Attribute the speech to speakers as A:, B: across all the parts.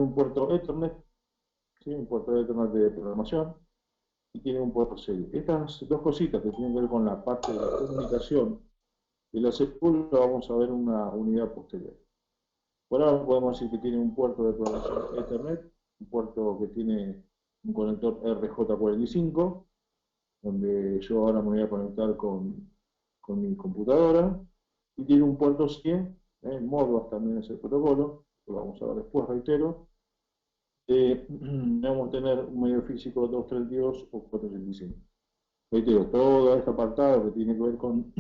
A: un puerto Ethernet, ¿sí? Un puerto Ethernet de programación, y tiene un puerto serie. Estas dos cositas que tienen que ver con la parte de la comunicación de la CPU lo vamos a ver en una unidad posterior. Por ahora podemos decir que tiene un puerto de programación Ethernet, un puerto que tiene un conector RJ45, donde yo ahora me voy a conectar con mi computadora, y tiene un puerto 100, Modbus también es el protocolo, lo vamos a ver después, reitero. Vamos a tener un medio físico 232 o 485. Reitero, todo este apartado que tiene que ver con,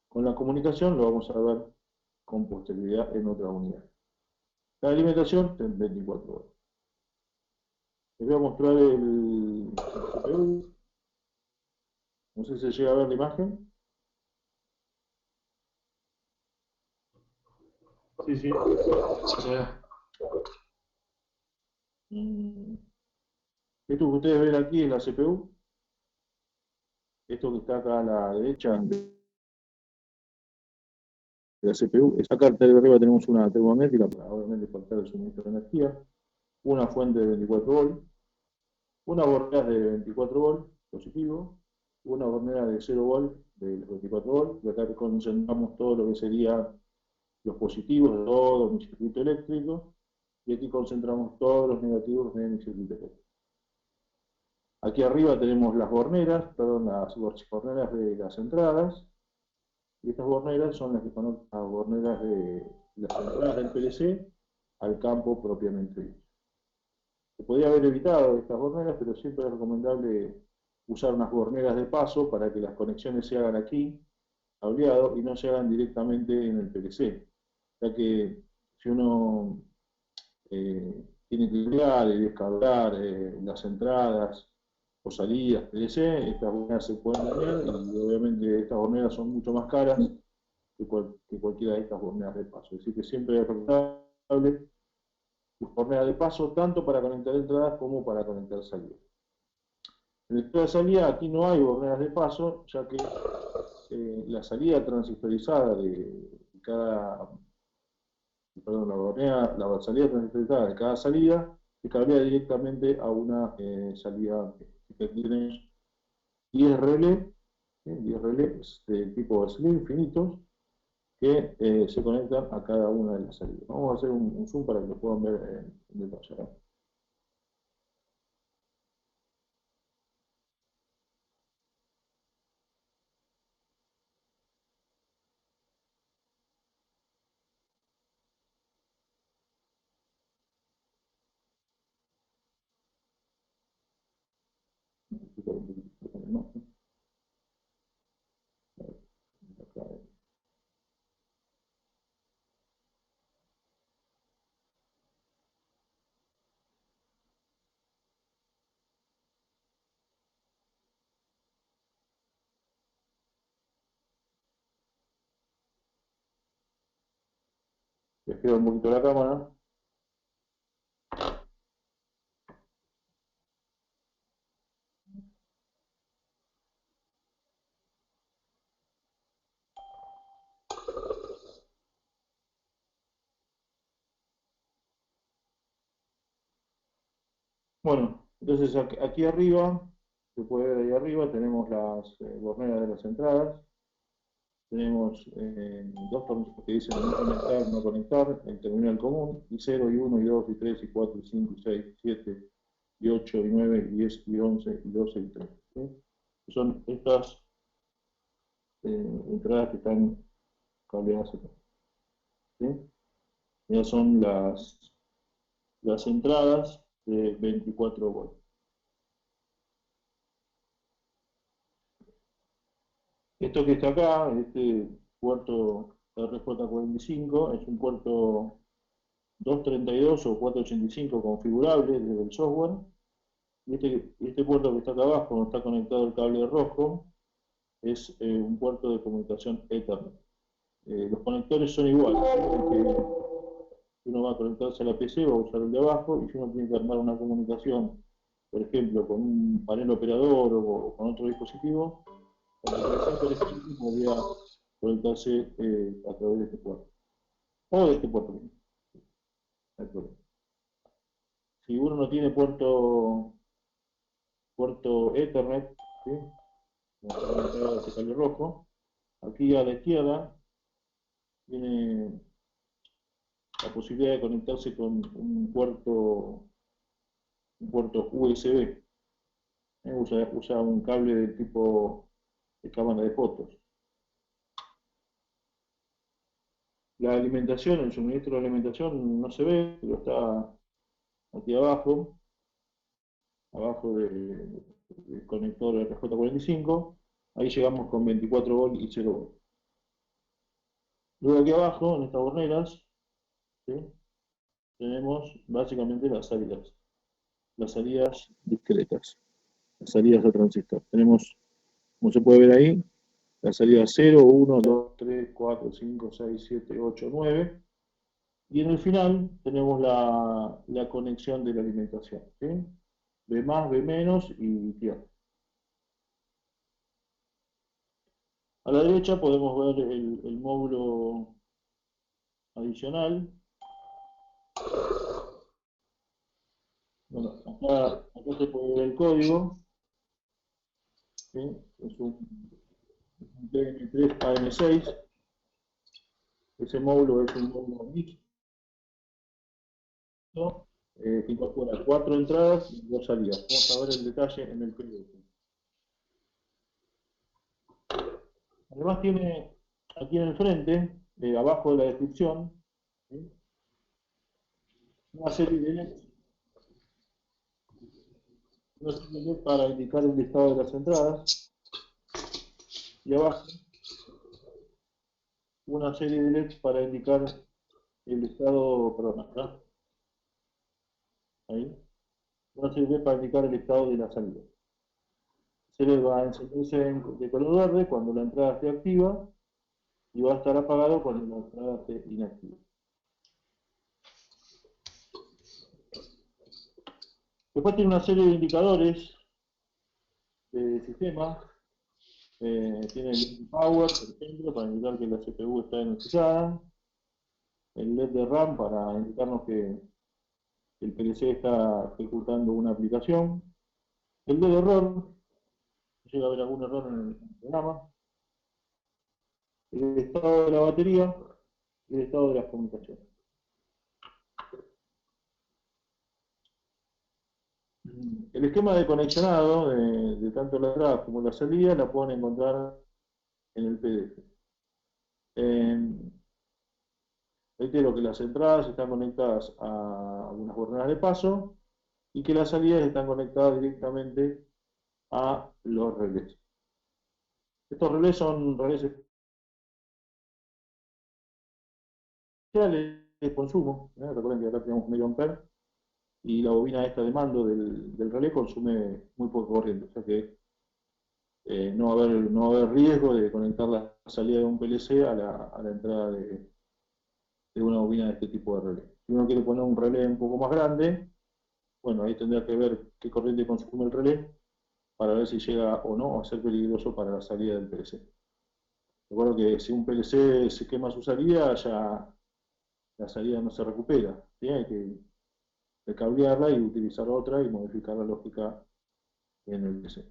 A: con la comunicación lo vamos a ver con posterioridad en otra unidad. La alimentación en 24 horas. Les voy a mostrar el CPU. No sé si se llega a ver la imagen.
B: Sí, sí.
A: Esto que ustedes ven aquí es la CPU. Esto que está acá a la derecha de la CPU. Acá arriba tenemos una termométrica para obviamente faltar el suministro de energía. Una fuente de 24 volts. Una bornera de 24 volts positivo. Una bornera de 0 volts de 24 volts. Y acá concentramos todo lo que sería los positivos de todo mi circuito eléctrico. Y aquí concentramos todos los negativos de mi circuito eléctrico. Aquí arriba tenemos las borneras, perdón, las borneras de las entradas. Y estas borneras son las que conectan las borneras de las entradas del PLC al campo propiamente dicho. Se podría haber evitado estas borneras, pero siempre es recomendable usar unas borneras de paso para que las conexiones se hagan aquí, cableado, y no se hagan directamente en el PLC. Ya que si uno tiene que crear y descargar las entradas o salidas PLC, estas borneras se pueden dañar y obviamente estas borneras son mucho más caras que cualquiera de estas borneras de paso. Es decir, que siempre es recomendable borneras de paso tanto para conectar entradas como para conectar salidas. En el caso de salida aquí no hay borneras de paso, ya que la salida transistorizada de cada perdón, la salida transistorizada de cada salida se cablea directamente a una salida que tiene 10 relés, 10 relés de tipo slim finitos que se conectan a cada una de las salidas. Vamos a hacer un zoom para que lo puedan ver en detalle. Les queda un poquito la cámara. Bueno, entonces aquí arriba, se puede ver ahí arriba, tenemos las borneras de las entradas. Tenemos dos tornillos que dicen no conectar, no conectar, el terminal común, y 0, y 1, y 2, y 3, y 4, y 5, y 6, y 7, y 8, y 9, y 10, y 11, y 12, y 13. ¿Sí? Son estas entradas que están cableadas acá. ¿Sí? Ya son las entradas de 24 volts. Esto que está acá, este puerto RJ45, es un puerto 232 o 485 configurable desde el software. Y este puerto que está acá abajo, donde está conectado el cable rojo, es un puerto de comunicación Ethernet. Los conectores son iguales, si uno va a conectarse a la PC va a usar el de abajo, y si uno tiene que armar una comunicación, por ejemplo, con un panel operador o con otro dispositivo, la comunicación por ejemplo podría conectarse a través de este puerto. O de este puerto. No hay problema. uno no tiene puerto Ethernet, ¿sí? Como está marcado ese cable rojo, aquí a la izquierda tiene la posibilidad de conectarse con un puerto USB. Usa un cable del tipo de cámara de fotos. La alimentación, el suministro de alimentación no se ve, pero está aquí abajo del conector RJ45. Ahí llegamos con 24 volt y 0 volt. Luego aquí abajo, en estas borneras, ¿sí? Tenemos básicamente las salidas discretas, las salidas a transistor. Tenemos, como se puede ver ahí, la salida 0, 1, 2, 3, 4, 5, 6, 7, 8, 9. Y en el final tenemos la conexión de la alimentación, ¿sí? B más, B menos y tierra. A la derecha podemos ver el módulo adicional. Bueno, acá se puede ver el código, ¿sí? Es un TM3AM6. Ese módulo es un módulo mixto, que incorpora 4 entradas y 2 salidas. Vamos a ver el detalle en el PDF. Además tiene aquí en el frente, abajo de la descripción, ¿sí? Una serie de LEDs para indicar el listado de las entradas, y abajo una serie de LEDs para indicar el estado, perdón, acá, ahí, una serie de LEDs para indicar el estado de la salida. Se LED va a encenderse de color verde cuando la entrada esté activa y va a estar apagado cuando la entrada esté inactiva. Después tiene una serie de indicadores de sistema. Tiene el power, por ejemplo, para indicar que la CPU está energizada. El LED de RAM para indicarnos que el PLC está ejecutando una aplicación. El LED de error, si llega a haber algún error en el programa. El estado de la batería y el estado de las comunicaciones. El esquema de conexionado de tanto la entrada como la salida la pueden encontrar en el PDF. Reitero que las entradas están conectadas a unas borneras de paso y que las salidas están conectadas directamente a los relés. Estos relés son relés especiales de consumo. Recuerden que acá tenemos medio ampere y la bobina esta de mando del relé consume muy poco corriente, o sea que no va a haber riesgo de conectar la salida de un PLC a la entrada de una bobina de este tipo de relé. Si uno quiere poner un relé un poco más grande, bueno, ahí tendrá que ver qué corriente consume el relé para ver si llega o no a ser peligroso para la salida del PLC. Recuerdo que si un PLC se quema su salida, ya la salida no se recupera, ¿sí? Hay que recablearla y utilizar otra y modificar la lógica en el PLC.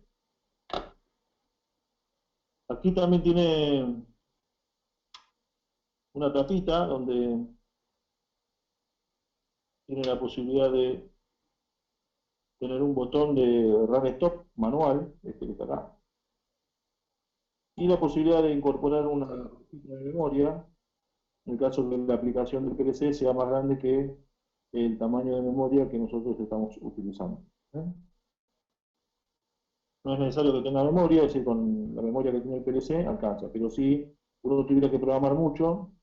A: Aquí también tiene una tapita donde tiene la posibilidad de tener un botón de run stop manual, este que está acá, y la posibilidad de incorporar una tarjeta de memoria en el caso de que la aplicación del PLC sea más grande que el tamaño de memoria que nosotros estamos utilizando. No es necesario que tenga memoria, es decir, con la memoria que tiene el PLC alcanza, pero si uno tuviera que programar mucho,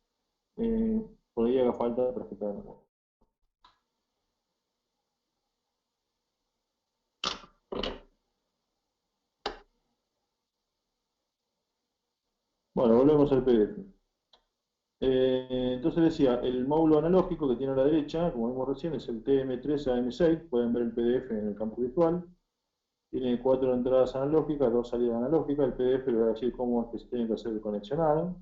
A: por ahí haga falta tarjeta de memoria. Bueno, volvemos al PDF. Entonces decía, el módulo analógico que tiene a la derecha, como vimos recién, es el TM3AM6, pueden ver el PDF en el campo virtual. Tiene 4 entradas analógicas, 2 salidas analógicas. El PDF le va a decir cómo es que se tiene que hacer el conexionado.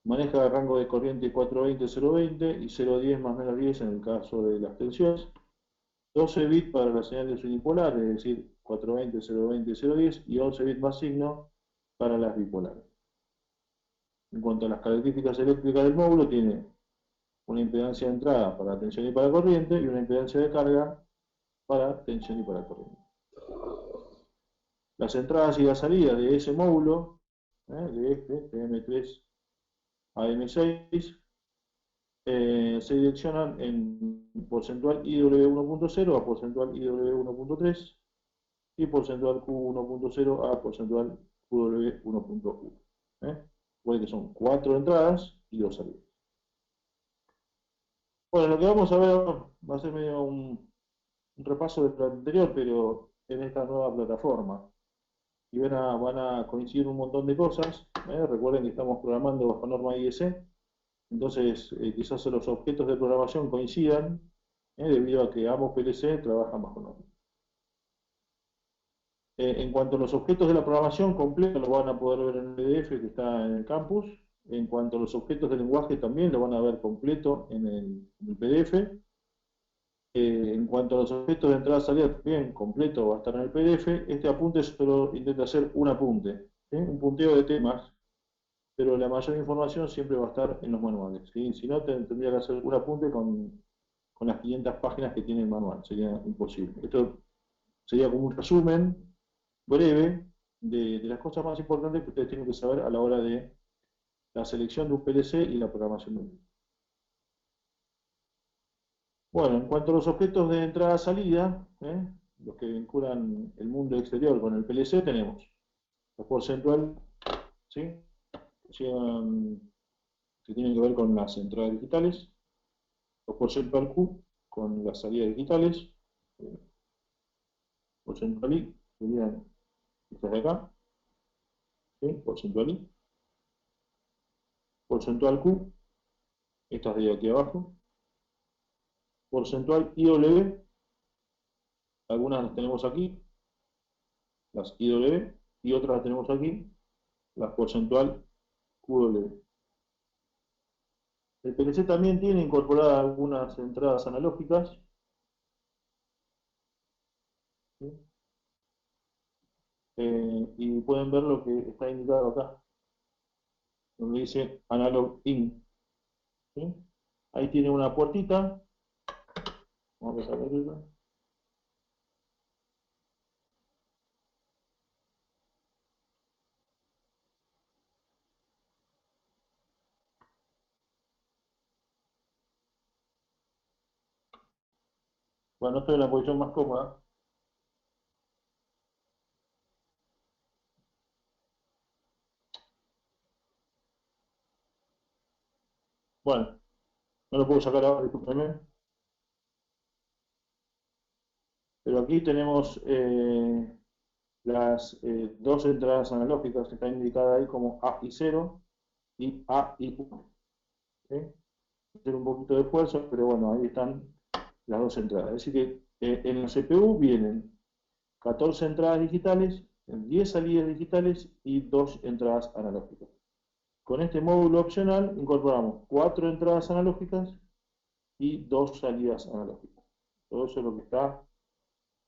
A: Maneja el rango de corriente 420-020 y 010 más menos 10 en el caso de las tensiones. 12 bits para la señal de unipolar, es decir, 420, 020 y 010, y 11 bits más signo para las bipolares. En cuanto a las características eléctricas del módulo, tiene una impedancia de entrada para tensión y para corriente y una impedancia de carga para tensión y para corriente. Las entradas y las salidas de ese módulo, de este PM3 AM6, se direccionan en porcentual IW1.0 a porcentual IW1.3 y porcentual Q1.0 a porcentual QW1.1. Puede que son 4 entradas y 2 salidas. Bueno, lo que vamos a ver va a ser medio un repaso de lo anterior, pero en esta nueva plataforma. Y van a coincidir un montón de cosas. Recuerden que estamos programando bajo norma IEC. Entonces, quizás los objetos de programación coincidan, debido a que ambos PLC trabajan bajo norma. En cuanto a los objetos de la programación completa, lo van a poder ver en el PDF que está en el campus. En cuanto a los objetos de lenguaje, también lo van a ver completo en el PDF. En cuanto a los objetos de entrada y salida, también completo va a estar en el PDF. Este apunte solo intenta hacer un apunte, un punteo de temas, pero la mayor información siempre va a estar en los manuales. Si no, tendría que hacer un apunte con las 500 páginas que tiene el manual, sería imposible. Esto sería como un resumen breve de las cosas más importantes que ustedes tienen que saber a la hora de la selección de un PLC y la programación de un. Bueno, en cuanto a los objetos de entrada-salida, los que vinculan el mundo exterior con el PLC, tenemos los porcentual, ¿sí? Que tienen que ver con las entradas digitales, los porcentual Q con las salidas digitales, porcentual I serían estas de acá, ¿sí? Porcentual I, porcentual Q, estas de aquí abajo, porcentual IW, algunas las tenemos aquí, las IW, y otras las tenemos aquí, las porcentual QW. El PLC también tiene incorporadas algunas entradas analógicas, ¿sí? Y pueden ver lo que está indicado acá, donde dice Analog In, ¿sí? Ahí tiene una puertita, vamos a abrirla. Bueno, estoy en la posición más cómoda. Bueno, no lo puedo sacar ahora, discúlpenme. Pero aquí tenemos las dos entradas analógicas que están indicadas ahí como A y 0 y A y 1. ¿Sí? Hacer un poquito de esfuerzo, pero bueno, ahí están las dos entradas. Es decir que en la CPU vienen 14 entradas digitales, 10 salidas digitales y 2 entradas analógicas. Con este módulo opcional incorporamos 4 entradas analógicas y 2 salidas analógicas. Todo eso es lo que está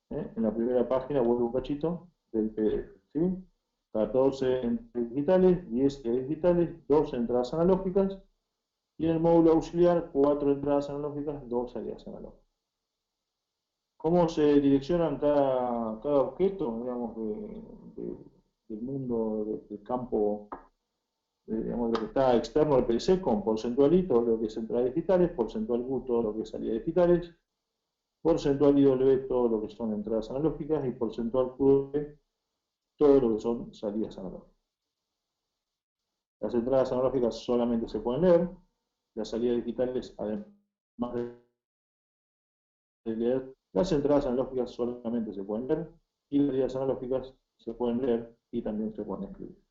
A: en la primera página, vuelvo un cachito, del PDF. ¿Sí? 14 entradas digitales, 10 digitales, 2 entradas analógicas y en el módulo auxiliar 4 entradas analógicas, 2 salidas analógicas. ¿Cómo se direccionan cada objeto, digamos, del mundo, del campo, digamos, lo que está externo al PLC con porcentual I, todo lo que es entradas digitales, porcentual Q, todo lo que es salidas digitales, porcentual IW, todo lo que son entradas analógicas, y porcentual QW, todo lo que son salidas analógicas. Las entradas analógicas solamente se pueden leer, las salidas digitales, además de leer, las entradas analógicas solamente se pueden leer, y las salidas analógicas se pueden leer y también se pueden escribir.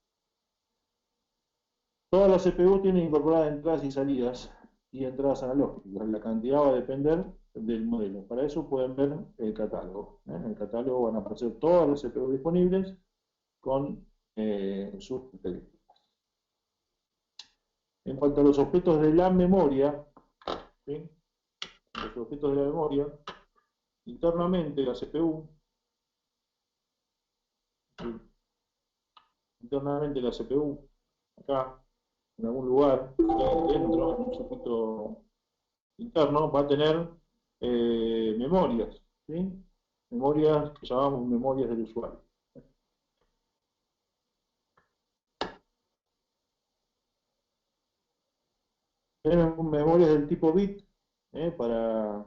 A: Todas las CPU tienen incorporadas entradas y salidas y entradas analógicas. La cantidad va a depender del modelo. Para eso pueden ver el catálogo. En el catálogo van a aparecer todas las CPU disponibles con sus características. En cuanto a los objetos de la memoria, ¿sí? Los objetos de la memoria, internamente la CPU, ¿sí? Internamente la CPU, acá, en algún lugar, dentro, en un circuito interno, va a tener memorias, ¿sí? Memorias que llamamos memorias del usuario. Tenemos memorias del tipo bit para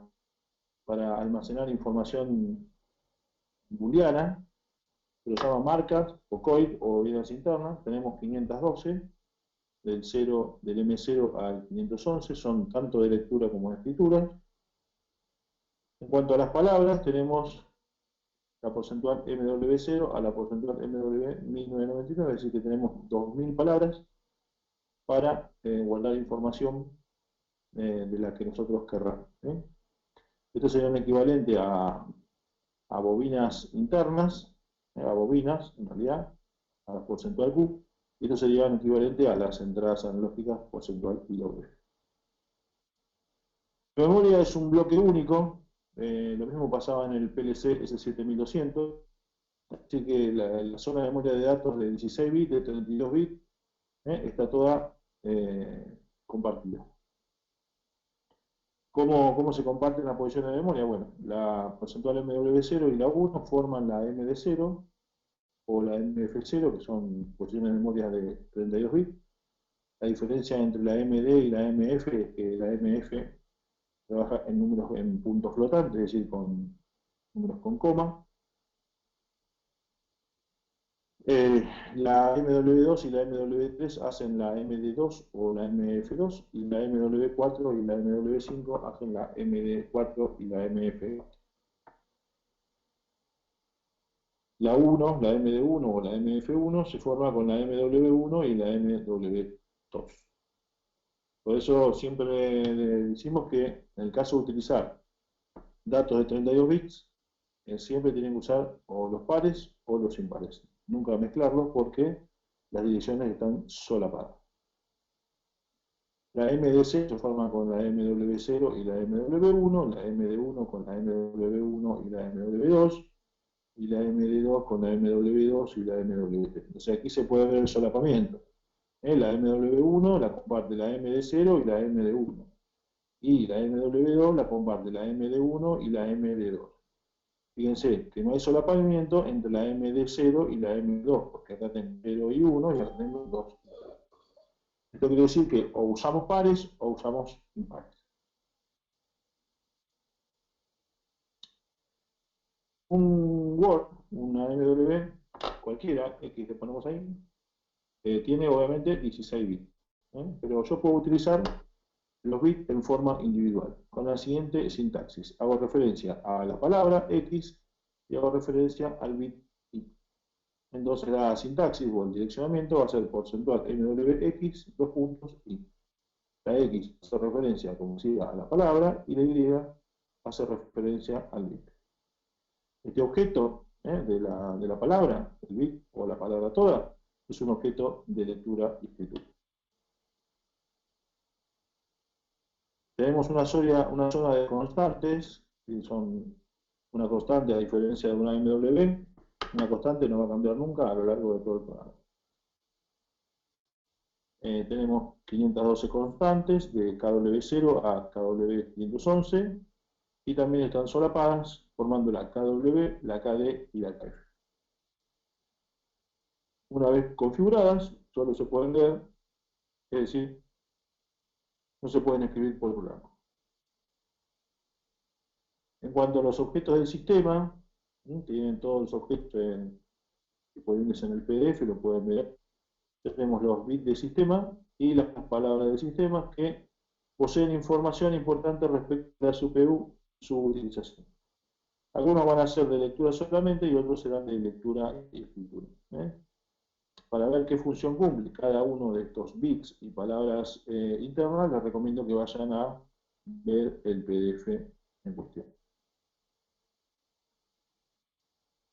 A: almacenar información booleana, que lo llaman marcas, o COID, o vidas internas. Tenemos 512, del M0 al 511, son tanto de lectura como de escritura. En cuanto a las palabras, tenemos la porcentual MW0 a la porcentual MW1999, es decir, que tenemos 2000 palabras para guardar información de la que nosotros querramos. Esto sería un equivalente a bobinas internas, a bobinas, en realidad, a la porcentual Q, y esto sería un equivalente a las entradas analógicas porcentual IW. La memoria es un bloque único, lo mismo pasaba en el PLC S7200, así que la zona de memoria de datos de 16 bits, de 32 bits, está toda compartida. ¿Cómo se comparten las posiciones de memoria? Bueno, la porcentual MW0 y la 1 forman la MD0 o la MF0, que son posiciones de memoria de 32 bits. La diferencia entre la MD y la MF es que la MF trabaja en números en puntos flotantes, es decir, con números con coma. La MW2 y la MW3 hacen la MD2 o la MF2, y la MW4 y la MW5 hacen la MD4 y la MF4. La 1, la MD1 o la MF1 se forma con la MW1 y la MW2. Por eso siempre decimos que en el caso de utilizar datos de 32 bits, siempre tienen que usar o los pares o los impares. Nunca mezclarlos porque las direcciones están solapadas. La MDC se forma con la MW0 y la MW1, la MD1 con la MW1 y la MW2, y la MD2 con la MW2 y la MW3. O sea, aquí se puede ver el solapamiento. La MW1 la comparte la MD0 y la MD1. Y la MW2 la comparte la MD1 y la MD2. Fíjense que no hay solapamiento entre la MD0 y la MD2, porque acá tengo 0 y 1 y acá tengo 2. Esto quiere decir que o usamos pares o usamos impares. Un Word, una MW, cualquiera, X que ponemos ahí, tiene obviamente 16 bits. Pero yo puedo utilizar los bits en forma individual, con la siguiente sintaxis. Hago referencia a la palabra X y hago referencia al bit Y. Entonces la sintaxis o el direccionamiento va a ser porcentual MWX, dos puntos, Y. La X hace referencia, como decía, a la palabra, y la Y hace referencia al bit. Este objeto de la palabra, el bit o la palabra toda, es un objeto de lectura y escritura. Tenemos una zona de constantes, que son una constante a diferencia de una MW, una constante no va a cambiar nunca a lo largo de todo el programa. Tenemos 512 constantes de KW0 a KW511 y también están solapadas formando la KW, la KD y la KF. Una vez configuradas, solo se pueden leer, es decir, no se pueden escribir por blanco. En cuanto a los objetos del sistema, tienen todos los objetos disponibles en el PDF, lo pueden ver. Tenemos los bits de sistema y las palabras de sistema que poseen información importante respecto a la CPU y su utilización. Algunos van a ser de lectura solamente y otros serán de lectura y escritura. Para ver qué función cumple cada uno de estos bits y palabras internas, les recomiendo que vayan a ver el PDF en cuestión.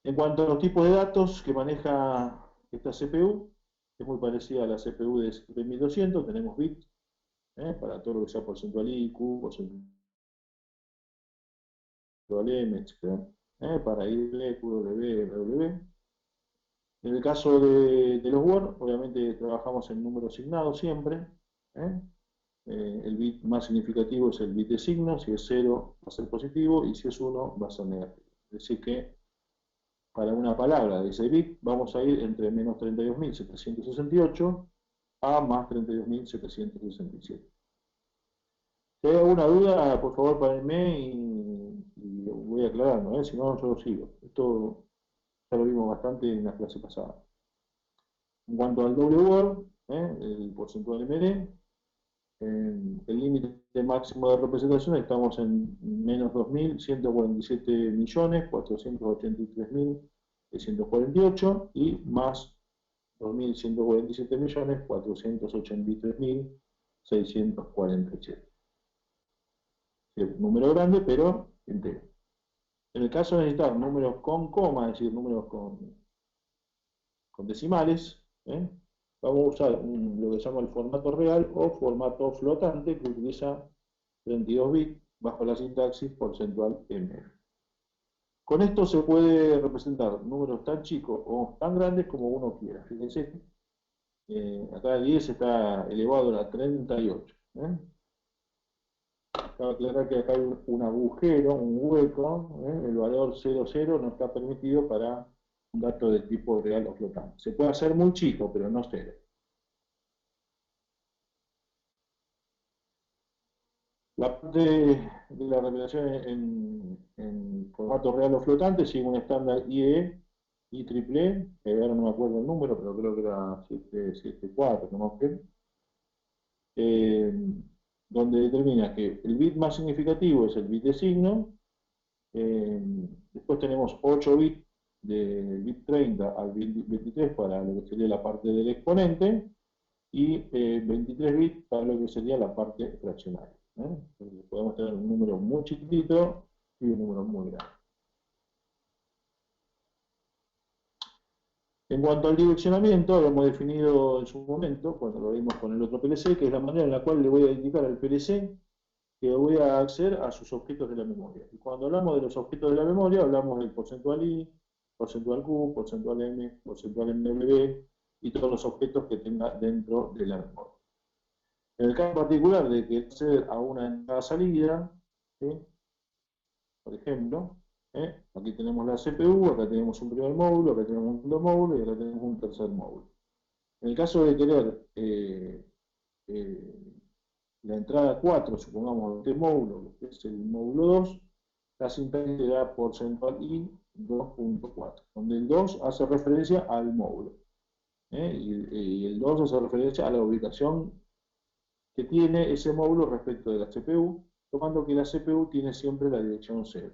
A: En cuanto a los tipos de datos que maneja esta CPU, es muy parecida a la CPU de 7200, tenemos bits para todo lo que sea porcentual I, Q, porcentual M, etc. Para I, Q, W, W. En el caso de los Word, obviamente trabajamos en números signados siempre. ¿eh? El bit más significativo es el bit de signo, si es 0 va a ser positivo y si es 1 va a ser negativo. Es decir que para una palabra de ese bit vamos a ir entre menos 32.768 a más 32.767. Si hay alguna duda, por favor párenme y voy aclarando, si no yo lo sigo. Esto ya lo vimos bastante en la clase pasada. En cuanto al doble word, el porcentual MD, el límite máximo de representación estamos en menos 2.147.483.648 y más 2.147.483.647. Número grande, pero entero. En el caso de necesitar números con coma, es decir, números con decimales, vamos a usar lo que se llama el formato real o formato flotante, que utiliza 32 bits bajo la sintaxis porcentual M. Con esto se puede representar números tan chicos o tan grandes como uno quiera. Fíjense, acá 10 está elevado a 38. Cabe aclarar que acá hay un agujero, un hueco, el valor 00 no está permitido para un dato de tipo real o flotante. Se puede hacer muy chico, pero no 0. La parte de la representación en formato real o flotante sigue un estándar IE, IEEE, ahora no me acuerdo el número, pero creo que era 774, no me acuerdo, donde determina que el bit más significativo es el bit de signo, después tenemos 8 bits del bit 30 al bit 23 para lo que sería la parte del exponente, y 23 bits para lo que sería la parte fraccionaria. Podemos tener un número muy chiquitito y un número muy grande. En cuanto al direccionamiento, lo hemos definido en su momento, cuando lo vimos con el otro PLC, que es la manera en la cual le voy a indicar al PLC que voy a acceder a sus objetos de la memoria. Y cuando hablamos de los objetos de la memoria, hablamos del porcentual I, porcentual Q, porcentual M, porcentual MW y todos los objetos que tenga dentro de la memoria. En el caso particular de que acceder a una entrada-salida, por ejemplo, aquí tenemos la CPU, acá tenemos un primer módulo, acá tenemos un segundo módulo y acá tenemos un tercer módulo. En el caso de querer la entrada 4, supongamos, de este módulo, que es el módulo 2, la sintaxis será porcentual I 2.4, donde el 2 hace referencia al módulo, y el 2 hace referencia a la ubicación que tiene ese módulo respecto de la CPU, tomando que la CPU tiene siempre la dirección 0.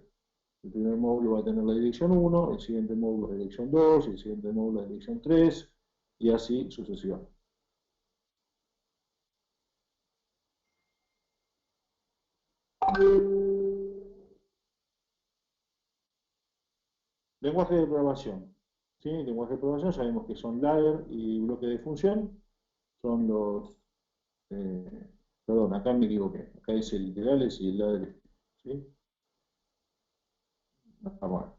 A: El primer módulo va a tener la dirección 1, el siguiente módulo la dirección 2, el siguiente módulo la dirección 3, y así sucesivamente. Lenguaje de programación. ¿Sí? Lenguaje de programación, sabemos que son ladder y bloque de función. Son los... perdón, acá me equivoqué. Acá dice literales y el ladder. ¿Sí? Está mal.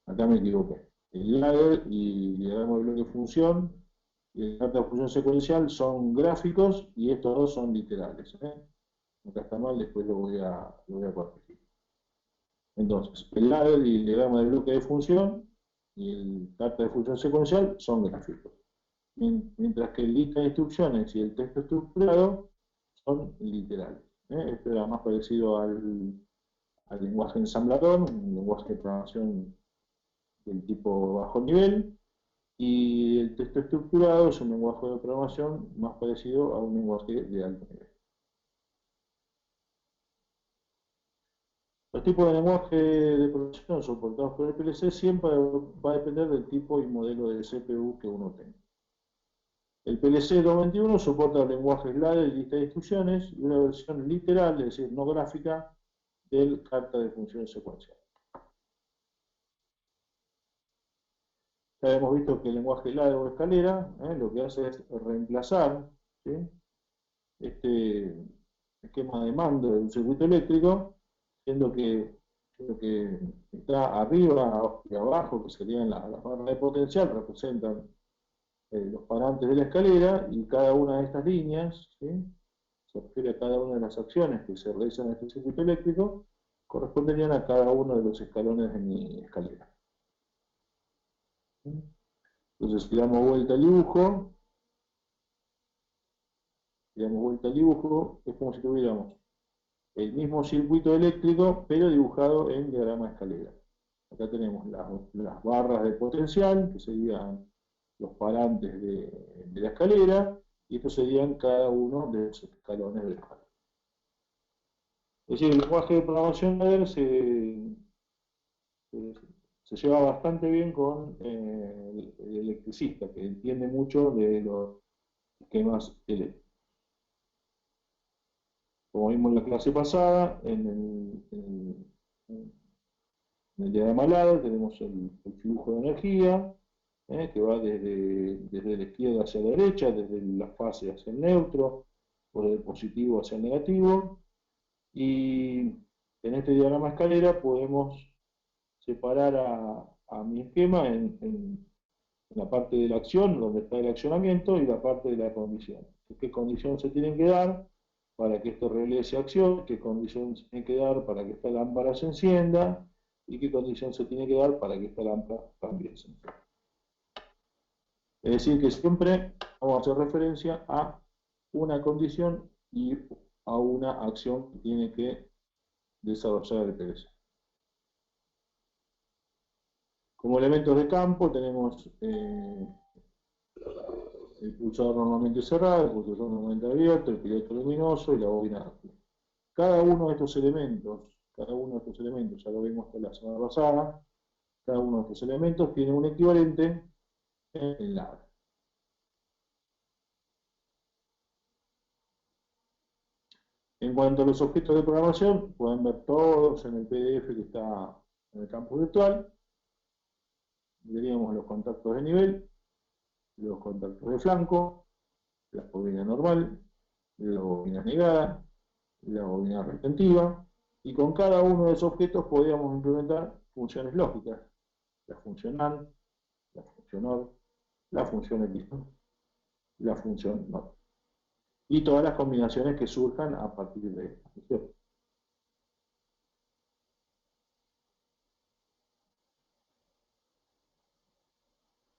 A: Acá me equivoqué. El ladder y diagrama de bloque de función y el carta de función secuencial son gráficos y estos dos son literales. Acá está mal, después lo voy a corregir. Entonces, el ladder y el diagrama de bloque de función y el carta de función secuencial son gráficos. Mientras que el lista de instrucciones y el texto estructurado son literales. Esto era más parecido al lenguaje ensamblador, un lenguaje de programación del tipo bajo nivel, y el texto estructurado es un lenguaje de programación más parecido a un lenguaje de alto nivel. Los tipos de lenguaje de programación soportados por el PLC siempre va a depender del tipo y modelo de CPU que uno tenga. El PLC 221 soporta el lenguaje ladder y lista de instrucciones y una versión literal, es decir, no gráfica, del carta de función secuencial. Ya hemos visto que el lenguaje ladder o escalera lo que hace es reemplazar, ¿sí?, este esquema de mando de un circuito eléctrico, siendo que lo que está arriba y abajo, que serían las barras de potencial, representan los parantes de la escalera, y cada una de estas líneas, ¿sí?, se refiere a cada una de las acciones que se realizan en este circuito eléctrico, corresponderían a cada uno de los escalones de mi escalera. Entonces, si damos vuelta al dibujo, es como si tuviéramos el mismo circuito eléctrico, pero dibujado en diagrama de escalera. Acá tenemos las barras de potencial, que serían los parantes de la escalera, y estos serían cada uno de los escalones de la escalera. Es decir, el lenguaje de programación se lleva bastante bien con el electricista, que entiende mucho de los esquemas eléctricos. Como vimos en la clase pasada, en el diagrama ladder tenemos el flujo de energía, que va desde la izquierda hacia la derecha, desde la fase hacia el neutro, o del positivo hacia el negativo, y en este diagrama escalera podemos separar a mi esquema en la parte de la acción, donde está el accionamiento, y la parte de la condición. ¿Qué condición se tienen que dar para que esto realice acción? ¿Qué condición se tiene que dar para que esta lámpara se encienda? ¿Y qué condición se tiene que dar para que esta lámpara también se encienda? Es decir, que siempre vamos a hacer referencia a una condición y a una acción que tiene que desarrollar el PLC. Como elementos de campo tenemos el pulsador normalmente cerrado, el pulsador normalmente abierto, el piloto luminoso y la bobina. Cada uno de estos elementos, ya lo vimos la semana pasada, cada uno de estos elementos tiene un equivalente en el ladder. En cuanto a los objetos de programación, pueden ver todos en el PDF que está en el campus virtual. Veríamos los contactos de nivel, los contactos de flanco, la bobina normal, la bobina negada, la bobina retentiva, y con cada uno de esos objetos podríamos implementar funciones lógicas: la función AND, la función OR, la función XOR, la función NOT, y todas las combinaciones que surjan a partir de esta función.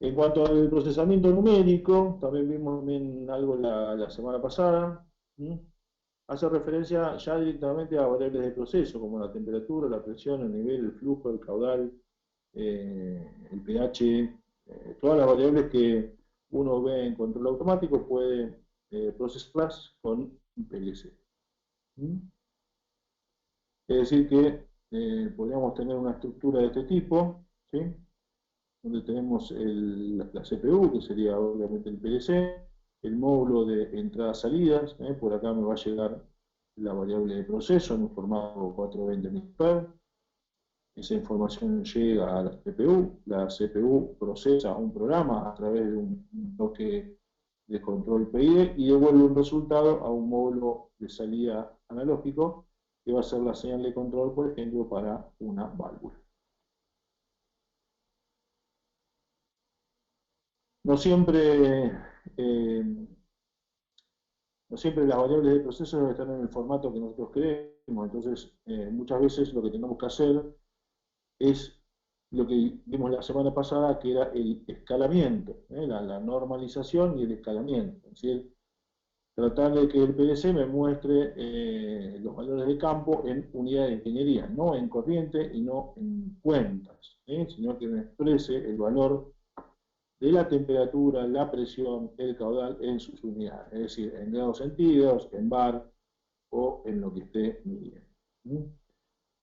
A: En cuanto al procesamiento numérico, también vimos algo la semana pasada. Hace referencia ya directamente a variables de proceso, como la temperatura, la presión, el nivel, el flujo, el caudal, el pH, todas las variables que uno ve en control automático puede procesarlas con un PLC. Es decir que podríamos tener una estructura de este tipo, ¿sí?, donde tenemos la CPU, que sería obviamente el PLC, el módulo de entradas-salidas, por acá me va a llegar la variable de proceso en un formato 420 MIPER. Esa información llega a la CPU procesa un programa a través de un bloque de control PID y devuelve un resultado a un módulo de salida analógico, que va a ser la señal de control, por ejemplo, para una válvula. No siempre las variables de proceso están en el formato que nosotros queremos, entonces muchas veces lo que tenemos que hacer es lo que vimos la semana pasada, que era el escalamiento, la normalización y el escalamiento. Es decir, tratar de que el PLC me muestre los valores de campo en unidades de ingeniería, no en corriente y no en cuentas, sino que me exprese el valor de la temperatura, la presión, el caudal en sus unidades, es decir, en grados centígrados, en bar o en lo que esté midiendo.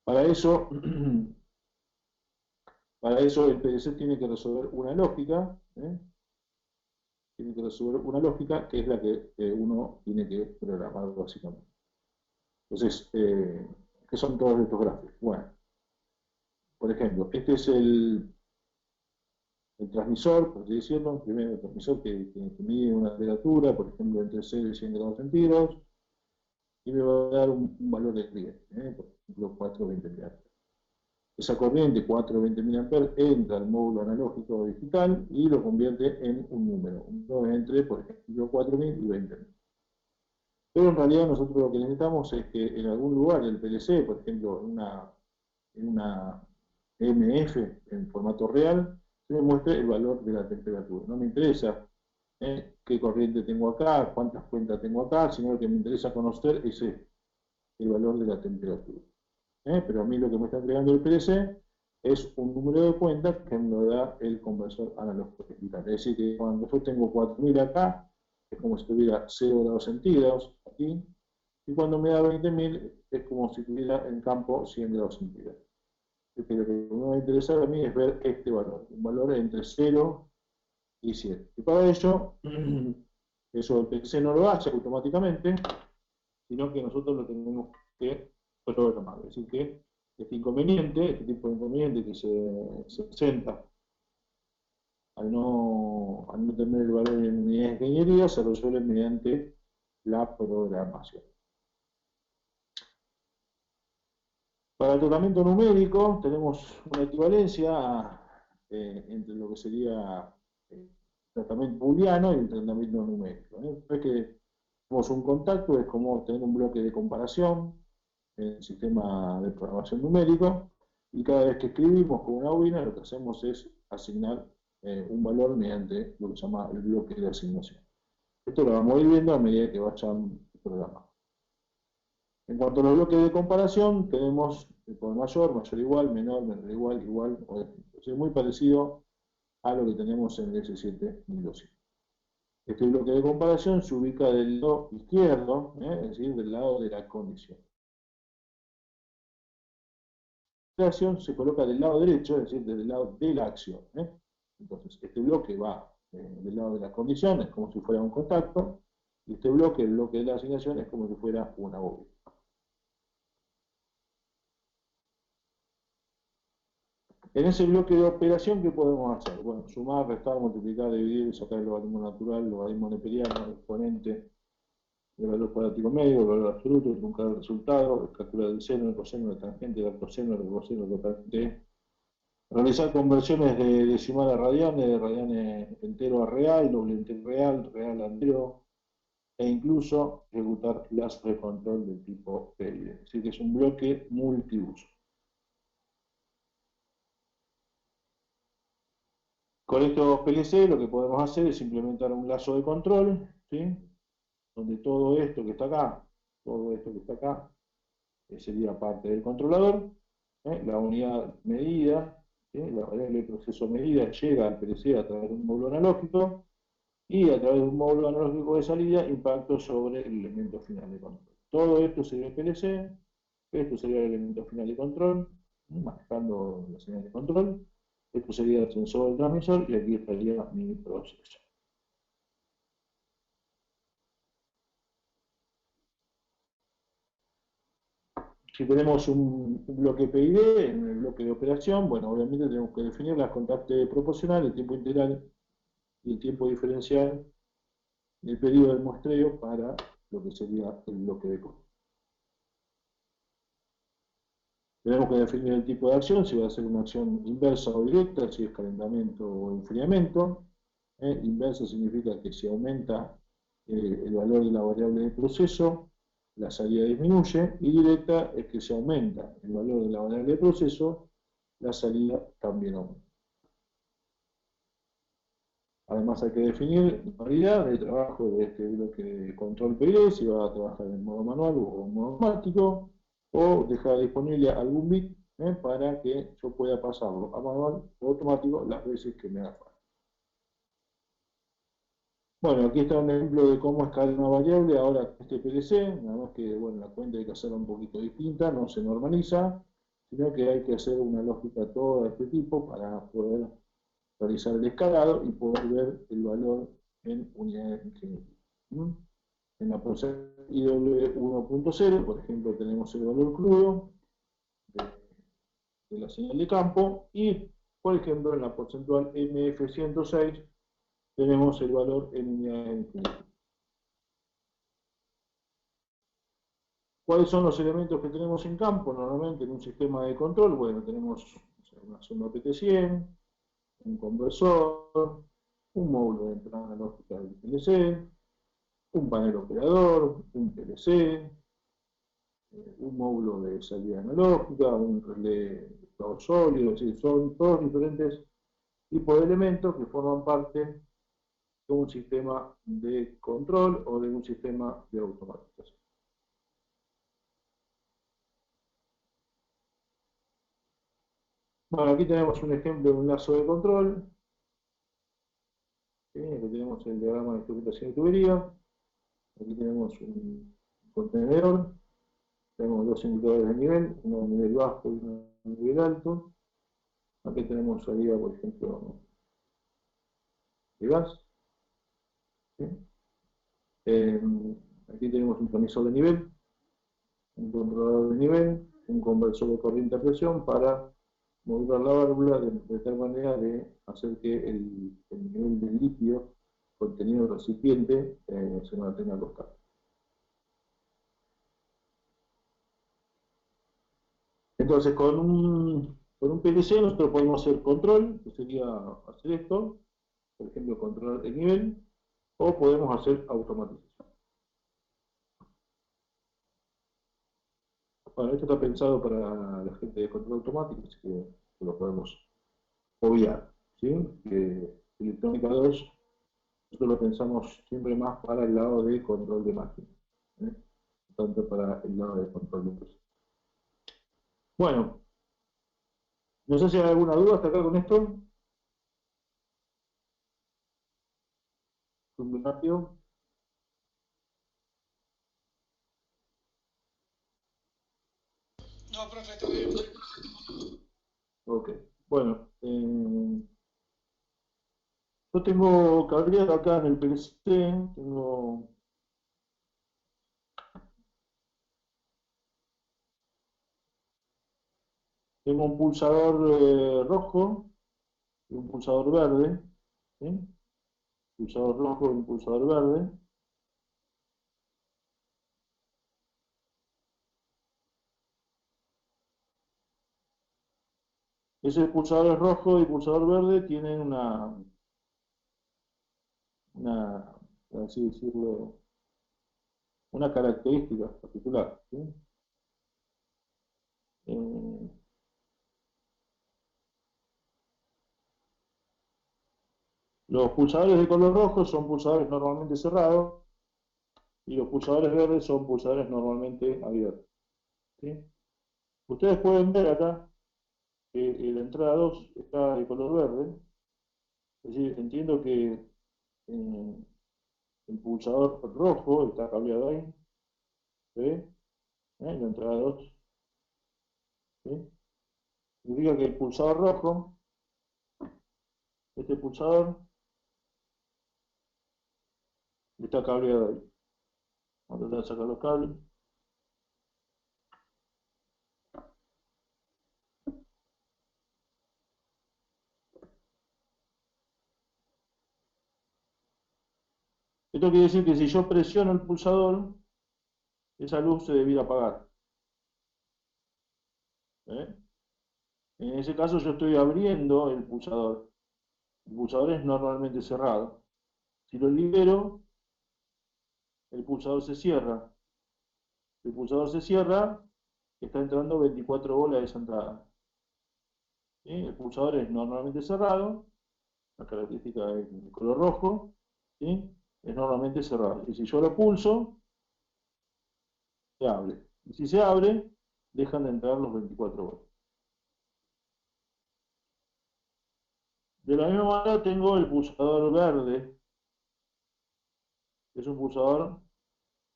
A: Para eso el PLC tiene que resolver una lógica, que es la que uno tiene que programar básicamente. Entonces, ¿qué son todos estos gráficos? Bueno, por ejemplo, este es el transmisor, por así decirlo, primero el transmisor que mide una temperatura, por ejemplo, entre 0 y 100 grados centígrados. y me va a dar un valor de cliente, por ejemplo 420 mA. Esa corriente, 420 mA, entra al módulo analógico digital y lo convierte en un número entre, por ejemplo, 4000 y 20000. Pero en realidad nosotros lo que necesitamos es que en algún lugar el PLC, por ejemplo, en una MF en formato real, se me muestre el valor de la temperatura. No me interesa qué corriente tengo acá, cuántas cuentas tengo acá, sino lo que me interesa conocer es el valor de la temperatura. Pero a mí lo que me está entregando el PLC es un número de cuentas que me lo da el conversor analógico digital. Es decir, que cuando yo tengo 4000 acá, es como si tuviera 0 grados centígrados aquí, y cuando me da 20000 es como si tuviera en campo 100 grados centígrados. Es que lo que me va a interesar a mí es ver este valor, un valor entre 0 y 100. Y para ello, eso el PC no lo hace automáticamente, sino que nosotros lo tenemos que programar. Es decir, que este inconveniente, este tipo de inconveniente que se presenta al no tener el valor en unidades de ingeniería, se resuelve mediante la programación. Para el tratamiento numérico tenemos una equivalencia entre lo que sería el tratamiento booleano y el tratamiento numérico. Es que tenemos un contacto, es como tener un bloque de comparación en el sistema de programación numérico, y cada vez que escribimos con una bobina lo que hacemos es asignar un valor mediante lo que se llama el bloque de asignación. Esto lo vamos a ir viendo a medida que vayan programando. En cuanto a los bloques de comparación, tenemos por mayor, mayor igual, menor, menor igual, igual, o distinto. Es muy parecido a lo que tenemos en el S7-1200. Este bloque de comparación se ubica del lado izquierdo, es decir, del lado de la condición. La acción se coloca del lado derecho, es decir, del lado de la acción. Entonces, este bloque va del lado de las condiciones, como si fuera un contacto, y este bloque, el bloque de la asignación, es como si fuera una bobina. En ese bloque de operación, ¿qué podemos hacer? Bueno, sumar, restar, multiplicar, dividir, sacar el logaritmo natural, el logaritmo neperiano, el exponente, el valor cuadrático medio, el valor absoluto, truncar el resultado, calcular el seno, el coseno, la tangente, el coseno, el coseno, la tangente. Realizar conversiones de decimal a radianes, de radianes entero a real, doble entero real, real a entero, e incluso ejecutar clases de control del tipo PID. Es decir, que es un bloque multiuso. Con estos PLC lo que podemos hacer es implementar un lazo de control, ¿sí? Donde todo esto que está acá, sería parte del controlador, la unidad medida, la variable de proceso medida llega al PLC a través de un módulo analógico, y a través de un módulo analógico de salida impacto sobre el elemento final de control. Todo esto sería el PLC, esto sería el elemento final de control, manejando la señal de control. Esto sería el sensor del transmisor y aquí estaría mi proceso. Si tenemos un bloque PID en el bloque de operación, bueno, obviamente tenemos que definir las constantes proporcionales, el tiempo integral y el tiempo diferencial, el periodo del muestreo para lo que sería el bloque de control. Tenemos que definir el tipo de acción, si va a ser una acción inversa o directa, si es calentamiento o enfriamiento. Inversa significa que si aumenta el valor de la variable de proceso, la salida disminuye, y directa es que si aumenta el valor de la variable de proceso, la salida también aumenta. Además hay que definir la modalidad de trabajo de este bloque de control PID, si va a trabajar en modo manual o en modo automático, o dejar disponible algún bit para que yo pueda pasarlo a manual o automático las veces que me haga falta. Bueno, aquí está un ejemplo de cómo escalar una variable ahora con este PLC, nada más que bueno, la cuenta hay que hacerla un poquito distinta, no se normaliza, sino que hay que hacer una lógica todo de este tipo para poder realizar el escalado y poder ver el valor en unidades de ingeniería. En la proceso IW 1.0, por ejemplo, tenemos el valor crudo de la señal de campo, y por ejemplo en la porcentual MF106 tenemos el valor en unidades de ingeniería. ¿Cuáles son los elementos que tenemos en campo? Normalmente en un sistema de control, bueno, tenemos una suma PT100, un conversor, un módulo de entrada analógica del PLC, un panel operador, un PLC, un módulo de salida analógica, un relé de estado sólido, es decir, son todos diferentes tipos de elementos que forman parte de un sistema de control o de un sistema de automatización. Bueno, aquí tenemos un ejemplo de un lazo de control. ¿Sí? Aquí tenemos el diagrama de estructuración de tubería. Aquí tenemos un contenedor. Tenemos dos indicadores de nivel, uno de nivel bajo y uno de nivel alto. Aquí tenemos salida, por ejemplo, de gas. ¿Sí? Aquí tenemos un tensor de nivel, un controlador de nivel, un conversor de corriente a presión para modular la válvula de tal manera de hacer que el nivel del líquido contenido en el recipiente se mantenga constante. Entonces, con un PLC nosotros podemos hacer control, que sería hacer esto, por ejemplo, controlar el nivel, o podemos hacer automatización. Bueno, esto está pensado para la gente de control automático, así que lo podemos obviar, ¿sí? Que electrónica 2, nosotros lo pensamos siempre más para el lado de control de máquina, ¿eh? Tanto para el lado de control de proceso. Bueno, no sé si hay alguna duda hasta acá con esto. Un rápido.
B: No, profe, todo bien.
A: Ok, bueno, yo tengo cableado acá en el PC, tengo un pulsador rojo y un pulsador verde, ¿sí? Pulsador rojo y un pulsador verde. Ese pulsador rojo y pulsador verde tienen por así decirlo, una característica particular, ¿sí? Eh, los pulsadores de color rojo son pulsadores normalmente cerrados y los pulsadores verdes son pulsadores normalmente abiertos, ¿sí? Ustedes pueden ver acá que la entrada 2 está de color verde, es decir, entiendo que el pulsador rojo está cableado ahí, ¿se ve? La entrada 2, ¿sí? Significa que el pulsador rojo, este pulsador, está cableado ahí. Vamos a tratar de sacar los cables. Esto quiere decir que si yo presiono el pulsador, esa luz se debiera apagar, ¿eh? En ese caso yo estoy abriendo el pulsador. El pulsador es normalmente cerrado. Si lo libero, el pulsador se cierra. Si el pulsador se cierra, está entrando 24 bolas de esa entrada. ¿Sí? El pulsador es normalmente cerrado, la característica es el color rojo, ¿sí? Es normalmente cerrado. Y si yo lo pulso, se abre. Y si se abre, dejan de entrar los 24 bolas. De la misma manera tengo el pulsador verde, que es un pulsador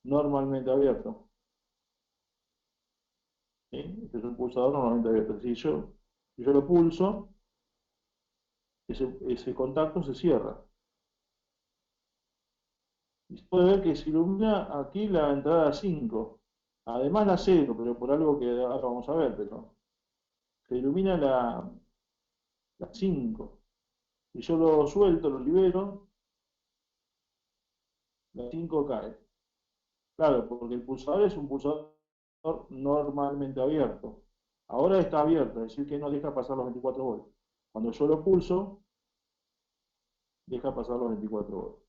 A: normalmente abierto, ¿sí? Este es un pulsador normalmente abierto. Si yo lo pulso, ese contacto se cierra. Y se puede ver que se ilumina aquí la entrada 5, además la 0, pero por algo que ahora vamos a ver, pero se ilumina la 5. Si yo lo suelto, lo libero, la 5 cae. Claro, porque el pulsador es un pulsador normalmente abierto. Ahora está abierto, es decir, que no deja pasar los 24 volts. Cuando yo lo pulso, deja pasar los 24 volts.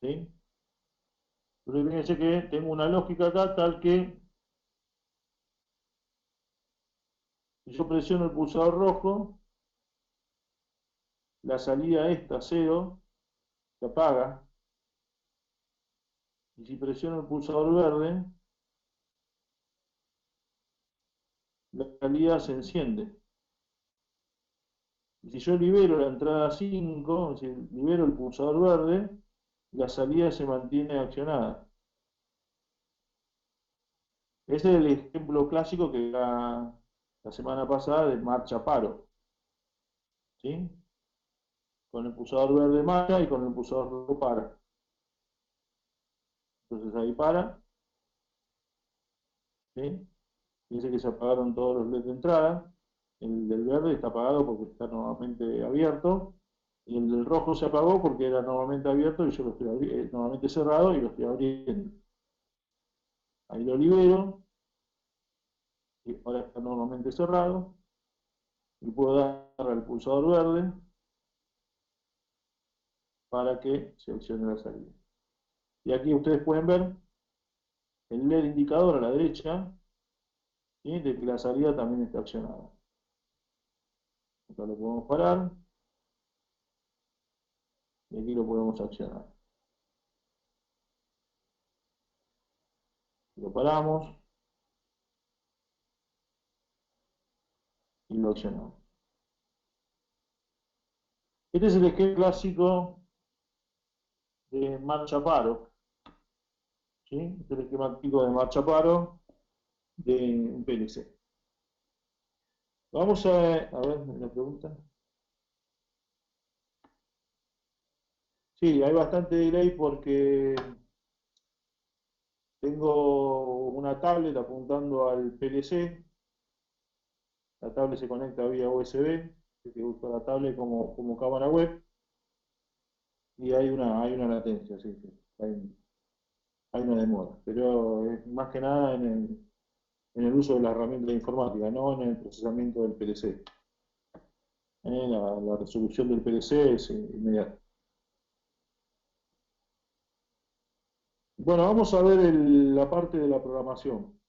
A: ¿Sí? Entonces fíjense que tengo una lógica acá tal que si yo presiono el pulsador rojo, la salida esta, 0, se apaga. Y si presiono el pulsador verde, la salida se enciende. Y si yo libero la entrada 5, es decir, libero el pulsador verde, la salida se mantiene accionada. Ese es el ejemplo clásico que la semana pasada de marcha paro. ¿Sí? Con el pulsador verde marcha y con el pulsador rojo para. Entonces ahí para. ¿Sí? Dice que se apagaron todos los LED de entrada. El del verde está apagado porque está normalmente abierto. Y el del rojo se apagó porque era normalmente abierto y yo lo estoy normalmente cerrado y lo estoy abriendo. Ahí lo libero. Y ahora está normalmente cerrado. Y puedo dar al pulsador verde para que seleccione la salida. Y aquí ustedes pueden ver el LED indicador a la derecha, ¿sí? De que la salida también está accionada. Acá lo podemos parar y aquí lo podemos accionar. Lo paramos y lo accionamos. Este es el ejemplo clásico de marcha paro. ¿Sí? Este es el esquema típico de marcha paro de un PLC. Vamos a ver, una pregunta. Sí, hay bastante delay porque tengo una tablet apuntando al PLC. La tablet se conecta vía USB, que uso la tablet como cámara web. Y hay una latencia, sí, sí. Hay una demora. Pero es más que nada en el uso de la herramienta de informática, no en el procesamiento del PLC. La resolución del PLC es inmediata. Bueno, vamos a ver la parte de la programación.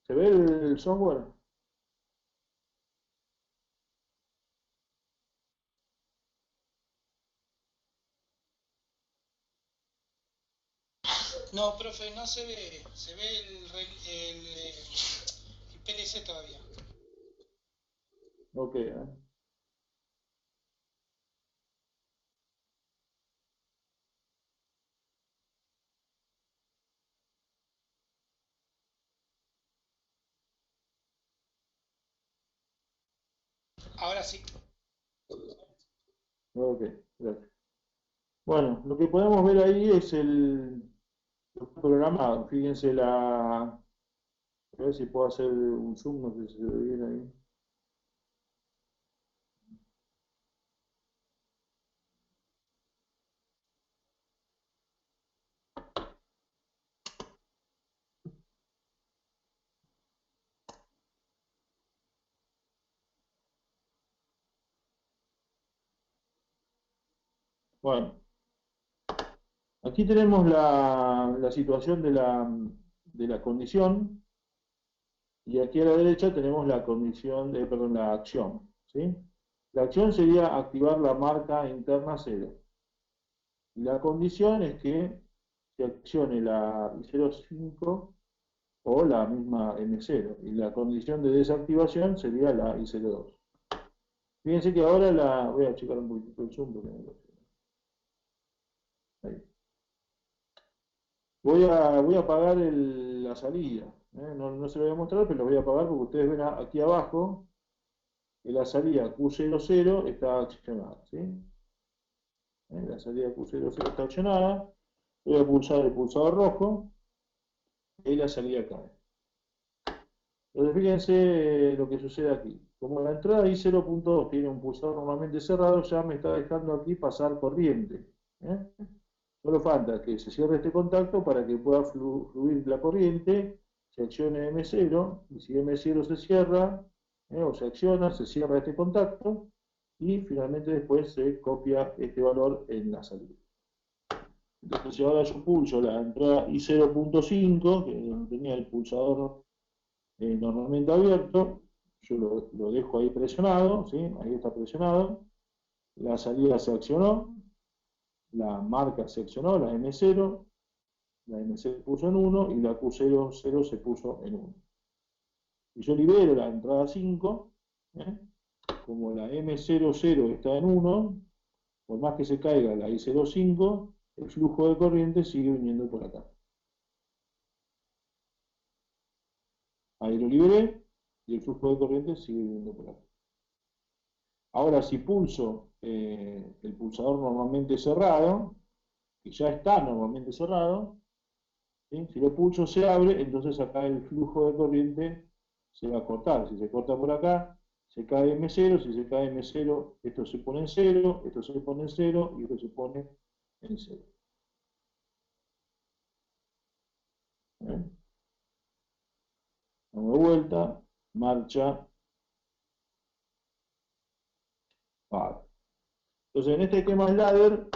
A: ¿Se ve el software?
B: No, profe, no se ve. Se ve el PLC todavía.
A: Ok.
B: Ahora sí.
A: Ok, gracias. Bueno, lo que podemos ver ahí es lo programado. Fíjense a ver si puedo hacer un zoom, no sé si se ve bien ahí. Bueno, aquí tenemos la situación de la condición y aquí a la derecha tenemos la condición perdón, la acción. ¿Sí? La acción sería activar la marca interna 0. Y la condición es que se accione la I05 o la misma M0. Y la condición de desactivación sería la I02. Fíjense que ahora voy a checar un poquito el zoom porque ahí. Voy a apagar la salida. No se lo voy a mostrar, pero lo voy a apagar porque ustedes ven aquí abajo que la salida Q00 está accionada, ¿sí? La salida Q00 está accionada. Voy a pulsar el pulsador rojo y la salida cae. Entonces fíjense lo que sucede aquí. Como la entrada I0.2 tiene un pulsador normalmente cerrado, ya me está dejando aquí pasar corriente. Solo falta que se cierre este contacto para que pueda fluir la corriente, se accione M0, y si M0 se cierra, o se acciona, se cierra este contacto, y finalmente después se copia este valor en la salida. Entonces si ahora yo pulso la entrada I0.5, que tenía el pulsador normalmente abierto, yo lo dejo ahí presionado, ¿sí? Ahí está presionado, la salida se accionó, la marca se accionó, la M0 se puso en 1 y la Q00 se puso en 1. Y yo libero la entrada 5, como la M00 está en 1, por más que se caiga la I05, el flujo de corriente sigue viniendo por acá. Ahí lo liberé y el flujo de corriente sigue viniendo por acá. Ahora si pulso el pulsador normalmente cerrado, que ya está normalmente cerrado, ¿sí? Si lo pulso se abre, entonces acá el flujo de corriente se va a cortar. Si se corta por acá, se cae M0, si se cae M0, esto se pone en 0, esto se pone en 0 y esto se pone en 0. Damos vuelta, marcha, para. Entonces en este esquema del ladder,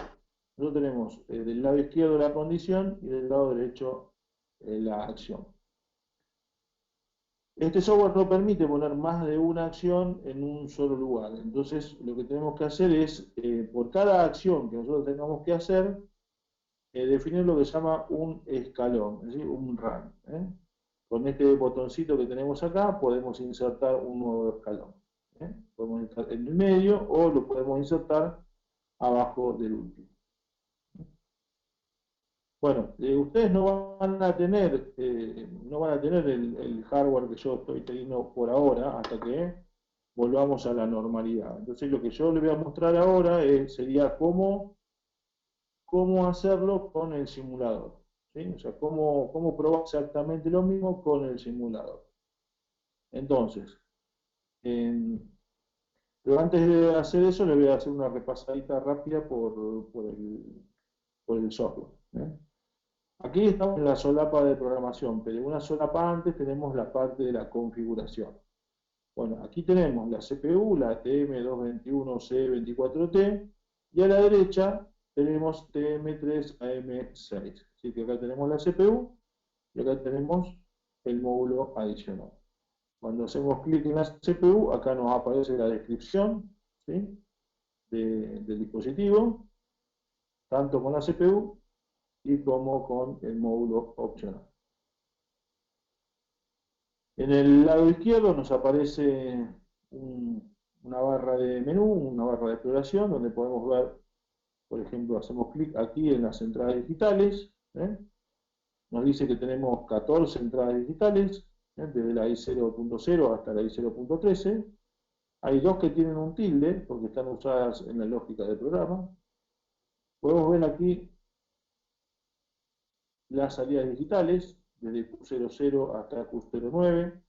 A: nosotros tenemos del lado izquierdo la condición y del lado derecho la acción. Este software no permite poner más de una acción en un solo lugar. Entonces, lo que tenemos que hacer es, por cada acción que nosotros tengamos que hacer, definir lo que se llama un escalón, es decir, un run. Con este botoncito que tenemos acá, podemos insertar un nuevo escalón. Podemos insertar en el medio o lo podemos insertar abajo del último. Bueno, ustedes no van a tener, el hardware que yo estoy teniendo por ahora hasta que volvamos a la normalidad. Entonces lo que yo les voy a mostrar ahora sería cómo hacerlo con el simulador. ¿Sí? O sea, cómo probar exactamente lo mismo con el simulador. Entonces, pero antes de hacer eso, les voy a hacer una repasadita rápida por el software. Aquí estamos en la solapa de programación, pero en una solapa antes tenemos la parte de la configuración. Bueno, aquí tenemos la CPU, la TM221C24T, y a la derecha tenemos TM3AM6. Así que acá tenemos la CPU y acá tenemos el módulo adicional. Cuando hacemos clic en la CPU, acá nos aparece la descripción, ¿sí?, del dispositivo, tanto con la CPU y como con el módulo opcional. En el lado izquierdo nos aparece una barra de menú, una barra de exploración, donde podemos ver, por ejemplo, hacemos clic aquí en las entradas digitales, nos dice que tenemos 14 entradas digitales, desde la I0.0 hasta la I0.13. Hay dos que tienen un tilde, porque están usadas en la lógica del programa. Podemos ver aquí las salidas digitales, desde Q00 hasta Q09,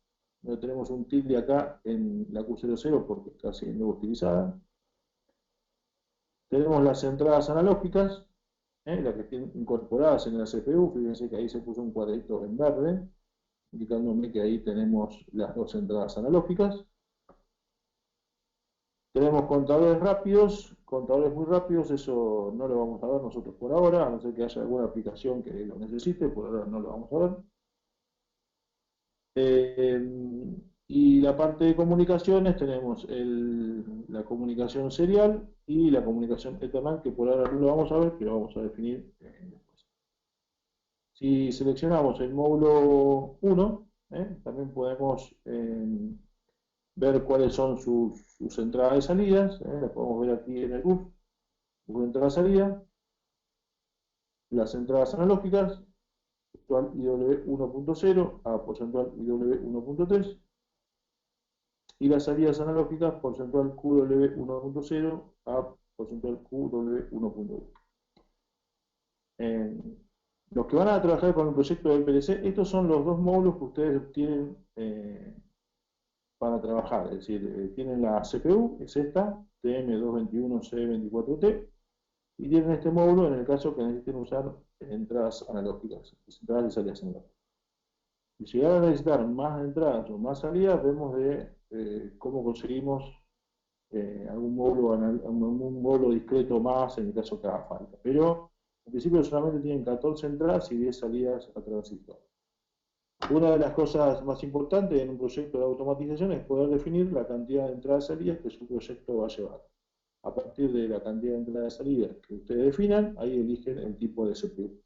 A: donde tenemos un tilde acá en la Q00 porque está siendo utilizada. Tenemos las entradas analógicas, las que están incorporadas en la CPU, fíjense que ahí se puso un cuadrito en verde, indicándome que ahí tenemos las dos entradas analógicas. Tenemos contadores rápidos, contadores muy rápidos, eso no lo vamos a ver nosotros por ahora, a no ser que haya alguna aplicación que lo necesite, por ahora no lo vamos a ver. Y la parte de comunicaciones tenemos la comunicación serial y la comunicación Ethernet, que por ahora no lo vamos a ver, pero vamos a definir después. Si seleccionamos el módulo 1, también podemos ver cuáles son sus entradas y salidas. Las podemos ver aquí en el bus entrada-salida, las entradas analógicas, porcentual IW 1.0 a porcentual IW 1.3 y las salidas analógicas porcentual QW 1.0 a porcentual QW 1.1. Los que van a trabajar con el proyecto del PLC, estos son los dos módulos que ustedes tienen para trabajar, es decir, tienen la CPU, es esta, TM221C24T, y tienen este módulo en el caso que necesiten usar entradas analógicas, entradas y salidas analógicas. Si llegaran a necesitar más entradas o más salidas, vemos de cómo conseguimos algún módulo discreto más en el caso que haga falta. Pero en principio solamente tienen 14 entradas y 10 salidas a transistor. Una de las cosas más importantes en un proyecto de automatización es poder definir la cantidad de entradas y salidas que su proyecto va a llevar. A partir de la cantidad de entradas y salidas que ustedes definan, ahí eligen el tipo de CPU.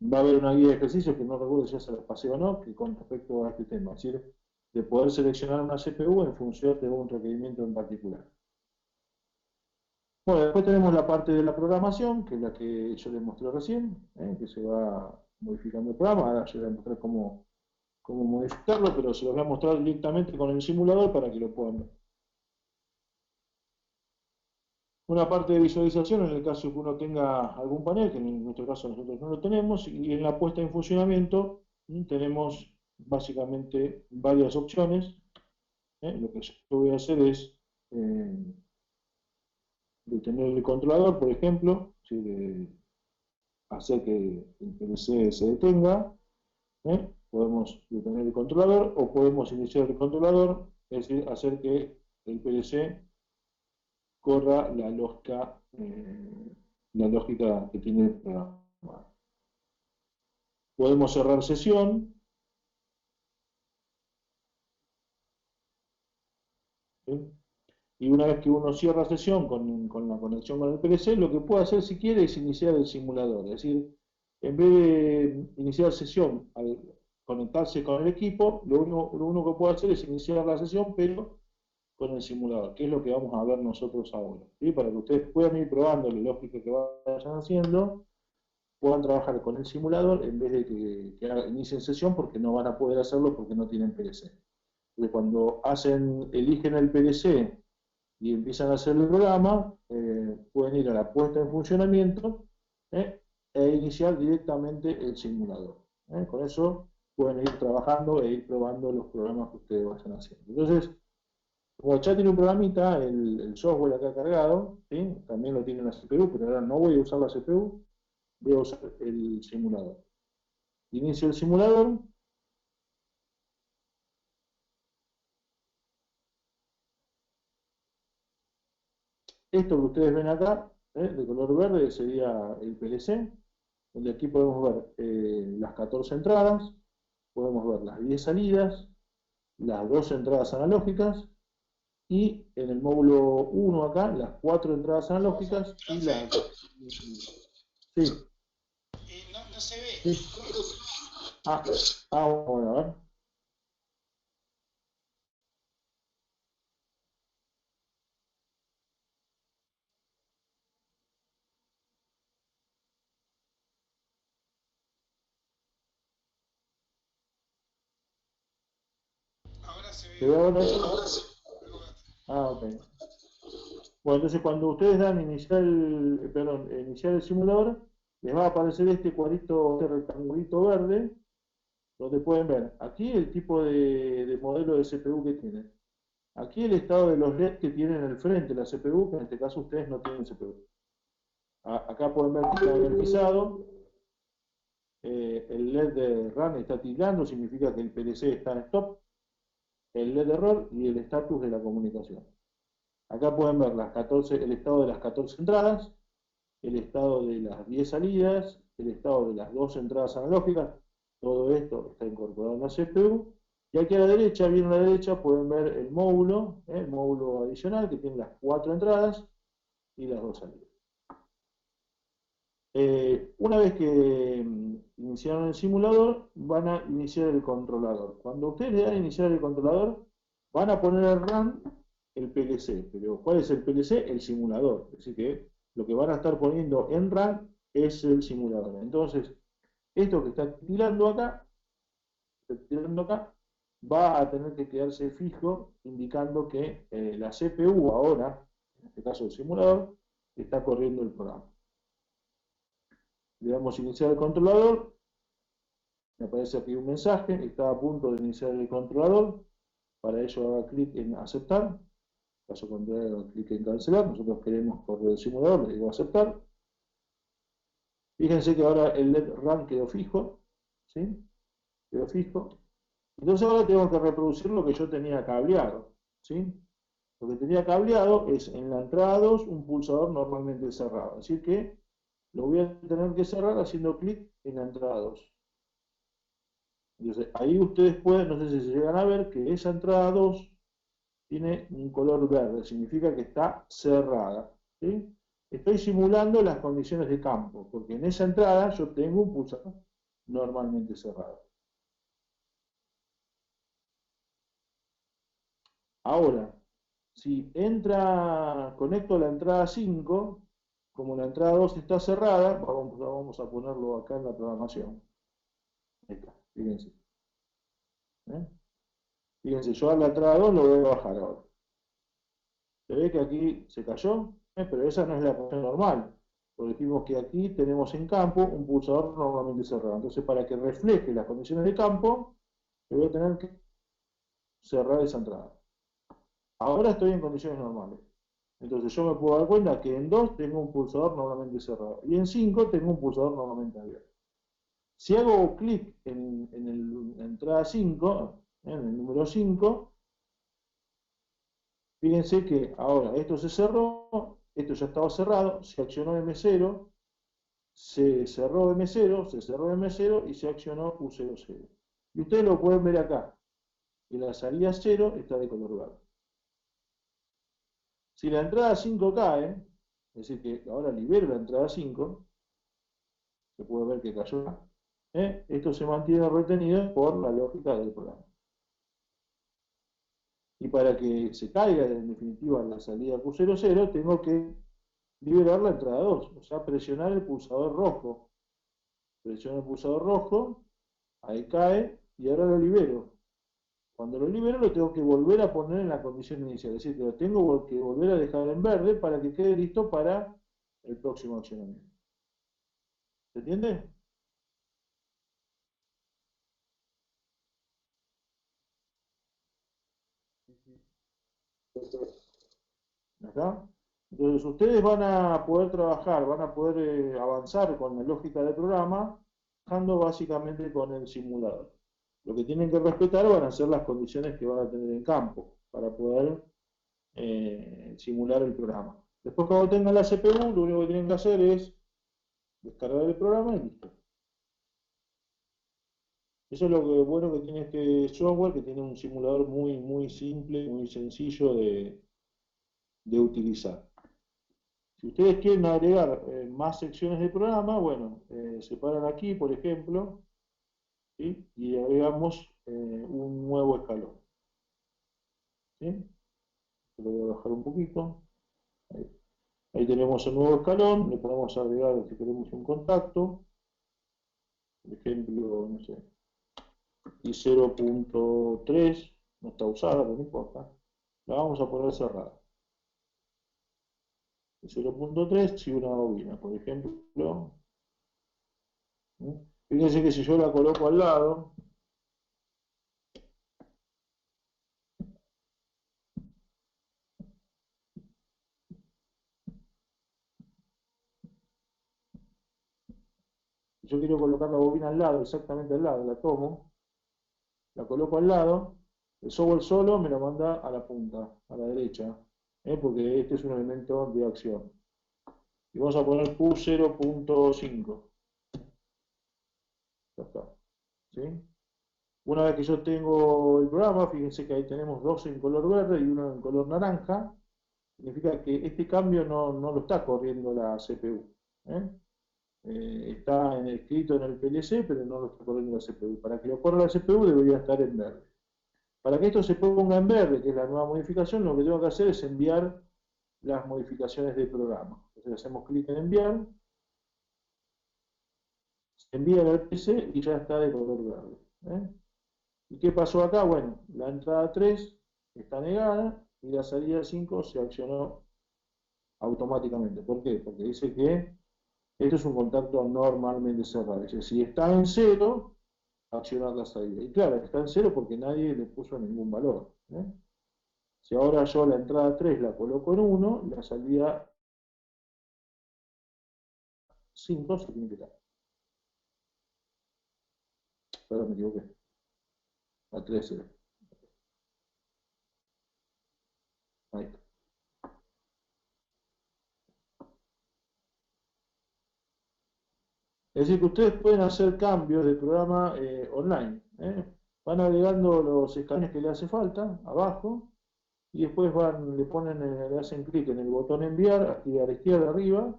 A: Va a haber una guía de ejercicios que no recuerdo si ya se las pasé o no, que con respecto a este tema, es decir, de poder seleccionar una CPU en función de un requerimiento en particular. Bueno, después tenemos la parte de la programación, que es la que yo les mostré recién, que se va modificando el programa. Ahora yo les voy a mostrar cómo modificarlo, pero se los voy a mostrar directamente con el simulador para que lo puedan ver. Una parte de visualización en el caso que uno tenga algún panel, que en nuestro caso nosotros no lo tenemos, y en la puesta en funcionamiento tenemos básicamente varias opciones. Lo que yo voy a hacer es detener el controlador, por ejemplo, hacer que el PLC se detenga. Podemos detener el controlador o podemos iniciar el controlador, es decir, hacer que el PLC corra la lógica que tiene el programa. Podemos cerrar sesión. ¿Sí? Y una vez que uno cierra sesión con la conexión con el PLC, lo que puede hacer si quiere es iniciar el simulador. Es decir, en vez de iniciar sesión al conectarse con el equipo, lo único que puede hacer es iniciar la sesión, pero con el simulador, que es lo que vamos a ver nosotros ahora. ¿Sí? Para que ustedes puedan ir probando la lógica que vayan haciendo, puedan trabajar con el simulador en vez de que inicien sesión, porque no van a poder hacerlo porque no tienen PLC. Entonces, cuando eligen el PLC y empiezan a hacer el programa, pueden ir a la puesta en funcionamiento e iniciar directamente el simulador. Con eso pueden ir trabajando e ir probando los programas que ustedes vayan haciendo. Entonces, como ya tiene un programita, el software acá cargado, ¿sí? También lo tiene la CPU, pero ahora no voy a usar la CPU, voy a usar el simulador. Inicio el simulador. Esto que ustedes ven acá, de color verde, sería el PLC, donde aquí podemos ver las 14 entradas, podemos ver las 10 salidas, las 2 entradas analógicas, y en el módulo 1 acá, las 4 entradas analógicas y las... Sí.
B: No se ve.
A: Sí. Bueno, a ver.
B: Ahora se ve.
A: ¿Se ve ahora? Ok. Bueno, entonces cuando ustedes dan iniciar el simulador, les va a aparecer este cuadrito, este rectangulito verde, donde pueden ver aquí el tipo de modelo de CPU que tienen. Aquí el estado de los LED que tienen en el frente de la CPU, que en este caso ustedes no tienen CPU. Acá pueden ver que está energizado. El LED de RAM está tildando, significa que el PLC está en stop. El LED de error y el estatus de la comunicación. Acá pueden ver el estado de las 14 entradas, el estado de las 10 salidas, el estado de las 2 entradas analógicas. Todo esto está incorporado en la CPU. Y aquí a la derecha, bien a la derecha, pueden ver el módulo adicional que tiene las 4 entradas y las 2 salidas. Una vez que iniciaron el simulador, van a iniciar el controlador. Cuando ustedes le dan a iniciar el controlador, van a poner en RAM el PLC. Pero ¿cuál es el PLC? El simulador. Es decir que lo que van a estar poniendo en RAM es el simulador. Entonces, Esto que está tirando acá, va a tener que quedarse fijo, indicando que la CPU ahora, en este caso el simulador, está corriendo el programa. Le damos a iniciar el controlador, me aparece aquí un mensaje, está a punto de iniciar el controlador, para ello haga clic en aceptar, caso contrario clic en cancelar, nosotros queremos correr el simulador, le digo aceptar. Fíjense que ahora el LED RAM quedó fijo, ¿sí? Quedó fijo. Entonces ahora tengo que reproducir lo que yo tenía cableado, ¿sí? Lo que tenía cableado es en la entrada 2 un pulsador normalmente cerrado, así que lo voy a tener que cerrar haciendo clic en la entrada 2. Entonces ahí ustedes pueden, no sé si se llegan a ver, que esa entrada 2 tiene un color verde, significa que está cerrada, ¿sí? Estoy simulando las condiciones de campo, porque en esa entrada yo tengo un pulsador normalmente cerrado. Ahora, si conecto la entrada 5, como la entrada 2 está cerrada, vamos a ponerlo acá en la programación. Ahí está, fíjense. ¿Eh? Fíjense, yo a la entrada 2 lo voy a bajar ahora. Se ve que aquí se cayó, pero esa no es la posición normal. Porque dijimos que aquí tenemos en campo un pulsador normalmente cerrado. Entonces, para que refleje las condiciones de campo, voy a tener que cerrar esa entrada. Ahora estoy en condiciones normales. Entonces yo me puedo dar cuenta que en 2 tengo un pulsador normalmente cerrado. Y en 5 tengo un pulsador normalmente abierto. Si hago clic en la entrada 5, en el número 5, fíjense que ahora esto se cerró, esto ya estaba cerrado, se accionó M0, se cerró M0, se cerró M0 y se accionó U00. Y ustedes lo pueden ver acá, que la salida 0 está de color verde. Si la entrada 5 cae, es decir, que ahora libero la entrada 5, se puede ver que cayó acá. Esto se mantiene retenido por la lógica del programa. Y para que se caiga en definitiva la salida Q00, tengo que liberar la entrada 2, o sea, presionar el pulsador rojo. Presiono el pulsador rojo, ahí cae, y ahora lo libero. Cuando lo libero lo tengo que volver a poner en la condición inicial, es decir, que lo tengo que volver a dejar en verde para que quede listo para el próximo accionamiento. ¿Se entiende? ¿Acá? Entonces ustedes van a poder trabajar, van a poder avanzar con la lógica del programa, trabajando básicamente con el simulador. Lo que tienen que respetar van a ser las condiciones que van a tener en campo para poder simular el programa. Después cuando tengan la CPU, lo único que tienen que hacer es descargar el programa y listo. Eso es lo bueno que tiene este software, que tiene un simulador muy simple, muy sencillo de utilizar. Si ustedes quieren agregar más secciones del programa, bueno, separan aquí, por ejemplo, ¿sí? Y agregamos un nuevo escalón. ¿Sí? Lo voy a bajar un poquito. Ahí tenemos el nuevo escalón, le podemos agregar, si queremos, un contacto. Por ejemplo, no sé, y 0.3, no está usada, pero no importa. La vamos a poner cerrada. 0.3 y una bobina, por ejemplo. Fíjense que si yo la coloco al lado, yo quiero colocar la bobina al lado, exactamente al lado, la tomo, la coloco al lado, el software solo me lo manda a la punta, a la derecha, porque este es un elemento de acción. Y vamos a poner Q0.5. Ya está. ¿Sí? Una vez que yo tengo el programa, fíjense que ahí tenemos dos en color verde y uno en color naranja, significa que este cambio no lo está corriendo la CPU. Está escrito en el PLC, pero no lo está corriendo la CPU. Para que lo corra la CPU debería estar en verde. Para que esto se ponga en verde, que es la nueva modificación, lo que tengo que hacer es enviar las modificaciones del programa. Entonces hacemos clic en enviar, envía al PC y ya está de color verde. ¿Y qué pasó acá? Bueno, la entrada 3 está negada y la salida 5 se accionó automáticamente. ¿Por qué? Porque dice que esto es un contacto normalmente cerrado. Dice, si está en cero, accionar la salida. Y claro, está en cero porque nadie le puso ningún valor. Si ahora yo la entrada 3 la coloco en 1, la salida 5 se tiene que dar. Perdón, me equivoqué. A 3 0. Ahí está. Es decir, que ustedes pueden hacer cambios de programa online. Van agregando los escalones que le hace falta abajo y después le ponen, le hacen clic en el botón enviar aquí a la izquierda arriba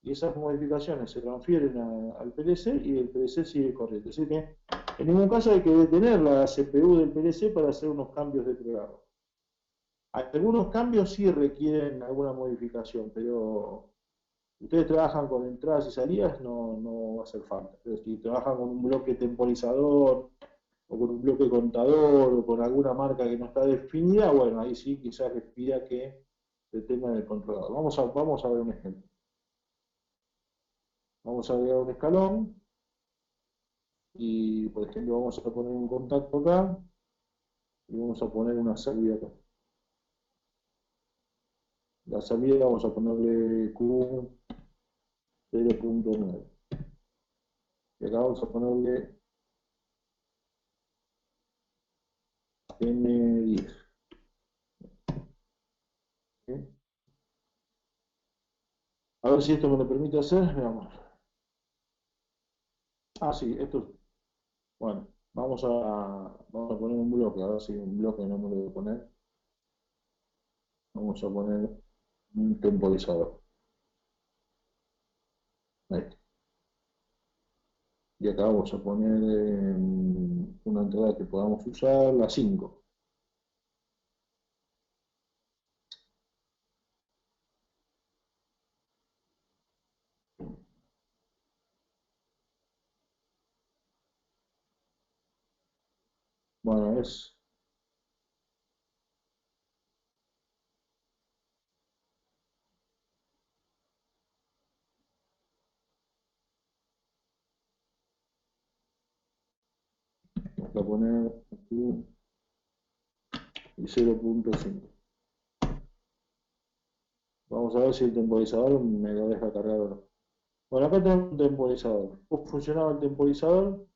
A: y esas modificaciones se transfieren al PLC y el PLC sigue corriendo. Así que en ningún caso hay que detener la CPU del PLC para hacer unos cambios de programa. Algunos cambios sí requieren alguna modificación, pero ustedes trabajan con entradas y salidas, no va a hacer falta. Pero si trabajan con un bloque temporizador o con un bloque contador o con alguna marca que no está definida, bueno, ahí sí quizás les pida que detengan el controlador. Vamos a ver un ejemplo. Vamos a agregar un escalón y, por ejemplo, vamos a poner un contacto acá y vamos a poner una salida acá. La salida vamos a ponerle Q 0.9 y acá vamos a ponerle N10. ¿Sí? A ver si esto me lo permite hacer. Veamos. Ah, sí, esto. Bueno, vamos a poner un bloque. A ver si un bloque no me lo voy a poner. Vamos a poner un temporizador. Ahí está. Y acá vamos a poner una entrada que podamos usar, la 5. Bueno, vamos a poner aquí 0.5. Vamos a ver si el temporizador me lo deja cargar o no. Bueno, acá tenemos un temporizador. Funcionaba el temporizador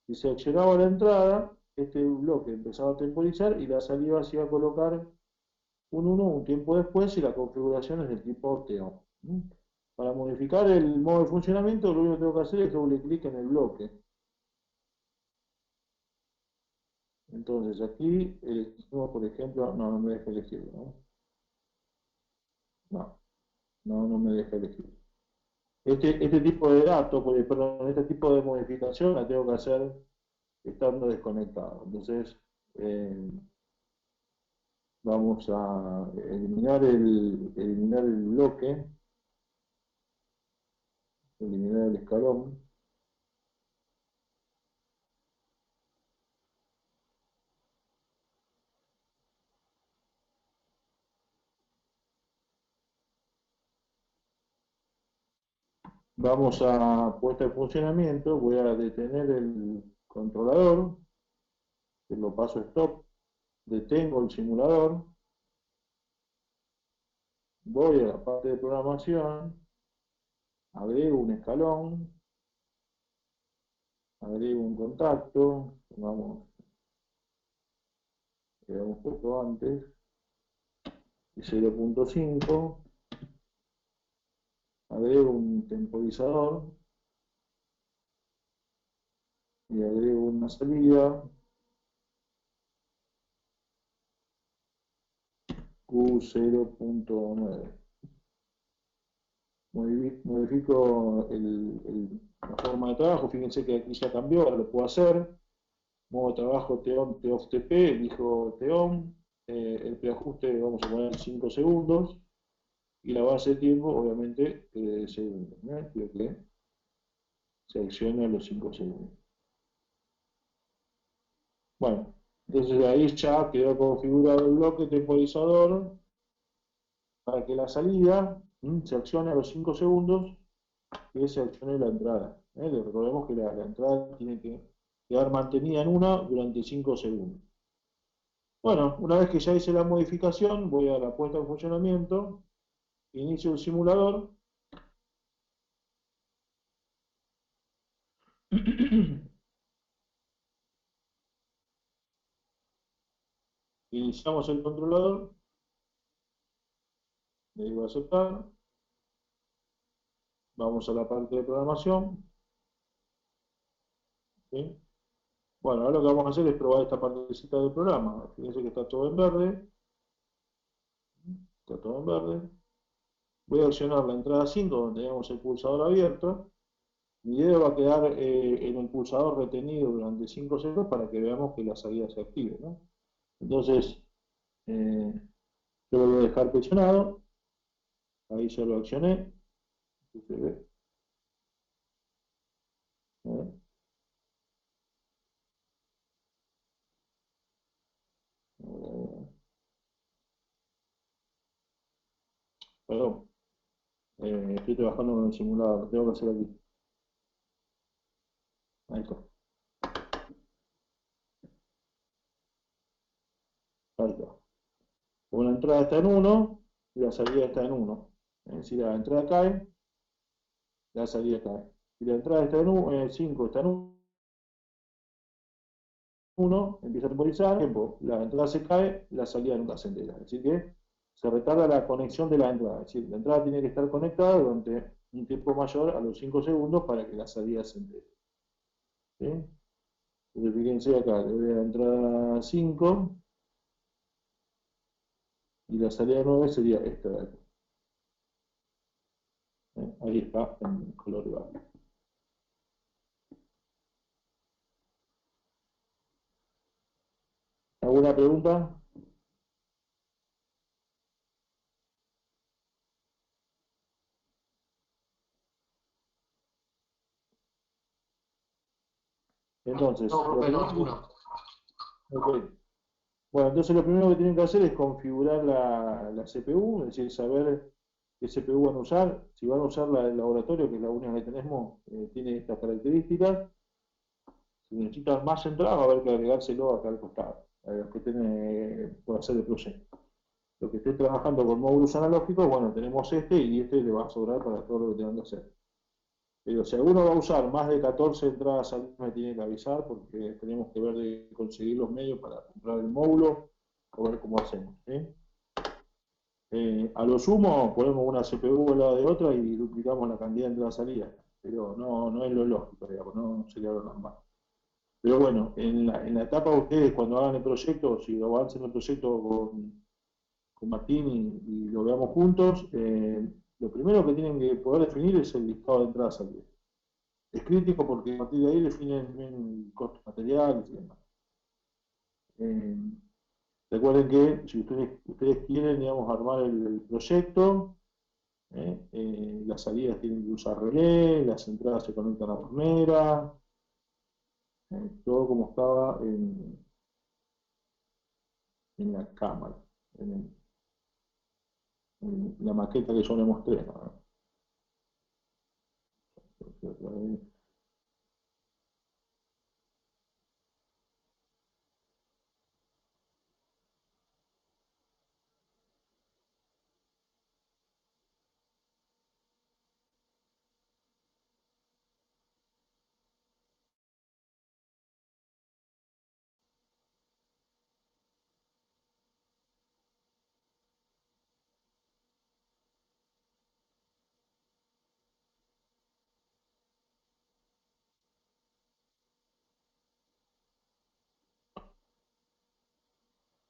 A: y se accionaba la entrada, este bloque empezaba a temporizar y la salida se iba a colocar un 1 un tiempo después y la configuración es del tipo TO. Para modificar el modo de funcionamiento, lo único que tengo que hacer es doble clic en el bloque. Entonces aquí elegimos, por ejemplo, no me deja elegir, ¿no? No me deja elegir. Este tipo de datos, perdón, este tipo de modificación la tengo que hacer estando desconectado. Entonces, vamos a eliminar el bloque, eliminar el escalón. Vamos a puesta de funcionamiento, voy a detener el controlador, que lo paso a stop, detengo el simulador, voy a la parte de programación, agrego un escalón, agrego un contacto, vamos, un poco antes, y 0.5, agrego un temporizador y agrego una salida Q0.9. Modifico la forma de trabajo, fíjense que aquí ya cambió, ahora lo puedo hacer. Modo de trabajo TON, TOFF TP, elijo TON, el preajuste vamos a poner 5 segundos y la base de tiempo obviamente segundos. Quiero que seleccione a los 5 segundos. Bueno, entonces ahí ya quedó configurado el bloque temporizador para que la salida se accione a los 5 segundos y se accione la entrada. Recordemos que la entrada tiene que quedar mantenida en una durante 5 segundos. Bueno, una vez que ya hice la modificación, voy a la puesta en funcionamiento, inicio el simulador. Iniciamos el controlador, le digo aceptar, vamos a la parte de programación, ¿sí? Bueno, ahora lo que vamos a hacer es probar esta partecita del programa. Fíjense que está todo en verde, está todo en verde. Voy a accionar la entrada 5 donde tenemos el pulsador abierto. Mi dedo va a quedar en el pulsador retenido durante 5 segundos para que veamos que la salida se active, ¿no? Entonces, yo lo voy a dejar presionado. Ahí ya lo accioné. Se ve. Perdón, estoy trabajando con el simulador, lo tengo que hacer aquí. Ahí está. Ahí está. Como la entrada está en 1 y la salida está en 1. Es decir, la entrada cae, la salida cae. Si la entrada está en 5, está en 1, empieza a temporizar, tiempo, la entrada se cae, la salida nunca se entera. Es decir que se retarda la conexión de la entrada. Es decir, la entrada tiene que estar conectada durante un tiempo mayor a los 5 segundos para que la salida se entere. ¿Sí? Entonces fíjense acá, le voy a la entrada 5 y la salida 9 sería esta de aquí. Ahí está en color verde. ¿Alguna pregunta? Entonces,
C: No,
A: lo
C: profe, no,
A: primero
C: ninguno.
A: ok. Bueno, entonces lo primero que tienen que hacer es configurar la CPU, es decir, saber qué CPU van a usar. Si van a usar la del laboratorio, que es la única que tenemos, tiene estas características. Si necesitan más entradas, va a haber que agregárselo acá al costado, a los que tienen, puede hacer el proyecto. Los que estén trabajando con módulos analógicos, bueno, tenemos este y este le va a sobrar para todo lo que tengan que hacer. Pero si alguno va a usar más de 14 entradas al mes, me tiene que avisar porque tenemos que ver de conseguir los medios para comprar el módulo o ver cómo hacemos. A lo sumo ponemos una CPU al lado de otra y duplicamos la cantidad de entradas-salidas, pero no es lo lógico, digamos, no sería lo normal. Pero bueno, en la etapa de ustedes, cuando hagan el proyecto, si avancen el proyecto con Martín y lo veamos juntos, lo primero que tienen que poder definir es el listado de entradas-salidas. Es crítico porque a partir de ahí definen bien costos materiales y demás. Eh, recuerden que si ustedes quieren, digamos, armar el proyecto, las salidas tienen que usar relé, las entradas se conectan a primera, todo como estaba en la cámara, en la maqueta que yo le mostré, ¿no?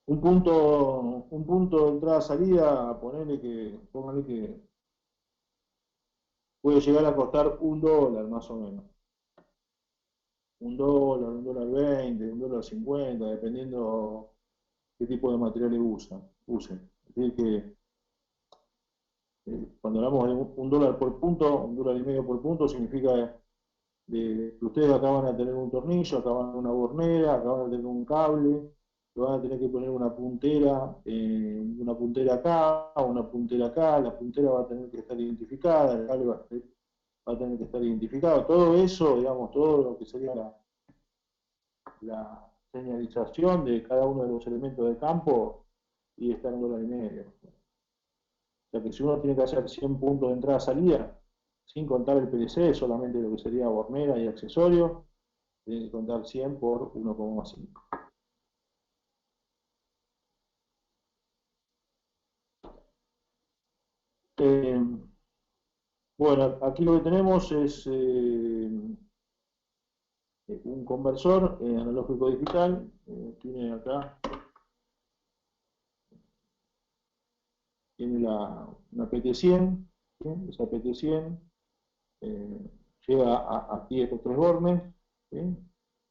A: Un punto de entrada-salida, pónganle que puede llegar a costar $1 más o menos. $1, $1.20, $1.50, dependiendo qué tipo de materiales usen. Es decir que cuando hablamos de $1 por punto, $1.50 por punto, significa ustedes acá van a tener un tornillo, acá van a una bornera, acá van a tener un cable, que van a tener que poner una puntera acá, una puntera acá, la puntera va a tener que estar identificada, el cable va a tener que estar identificado, todo eso, digamos, todo lo que sería la señalización de cada uno de los elementos de campo y está en $1,5. O sea que si uno tiene que hacer 100 puntos de entrada-salida, sin contar el PLC, solamente lo que sería bornera y accesorios, tiene que contar 100 por 1,5. Bueno, aquí lo que tenemos es un conversor analógico digital. Tiene acá una PT100. ¿sí? Esa PT100 llega aquí a estos tres bornes. ¿sí?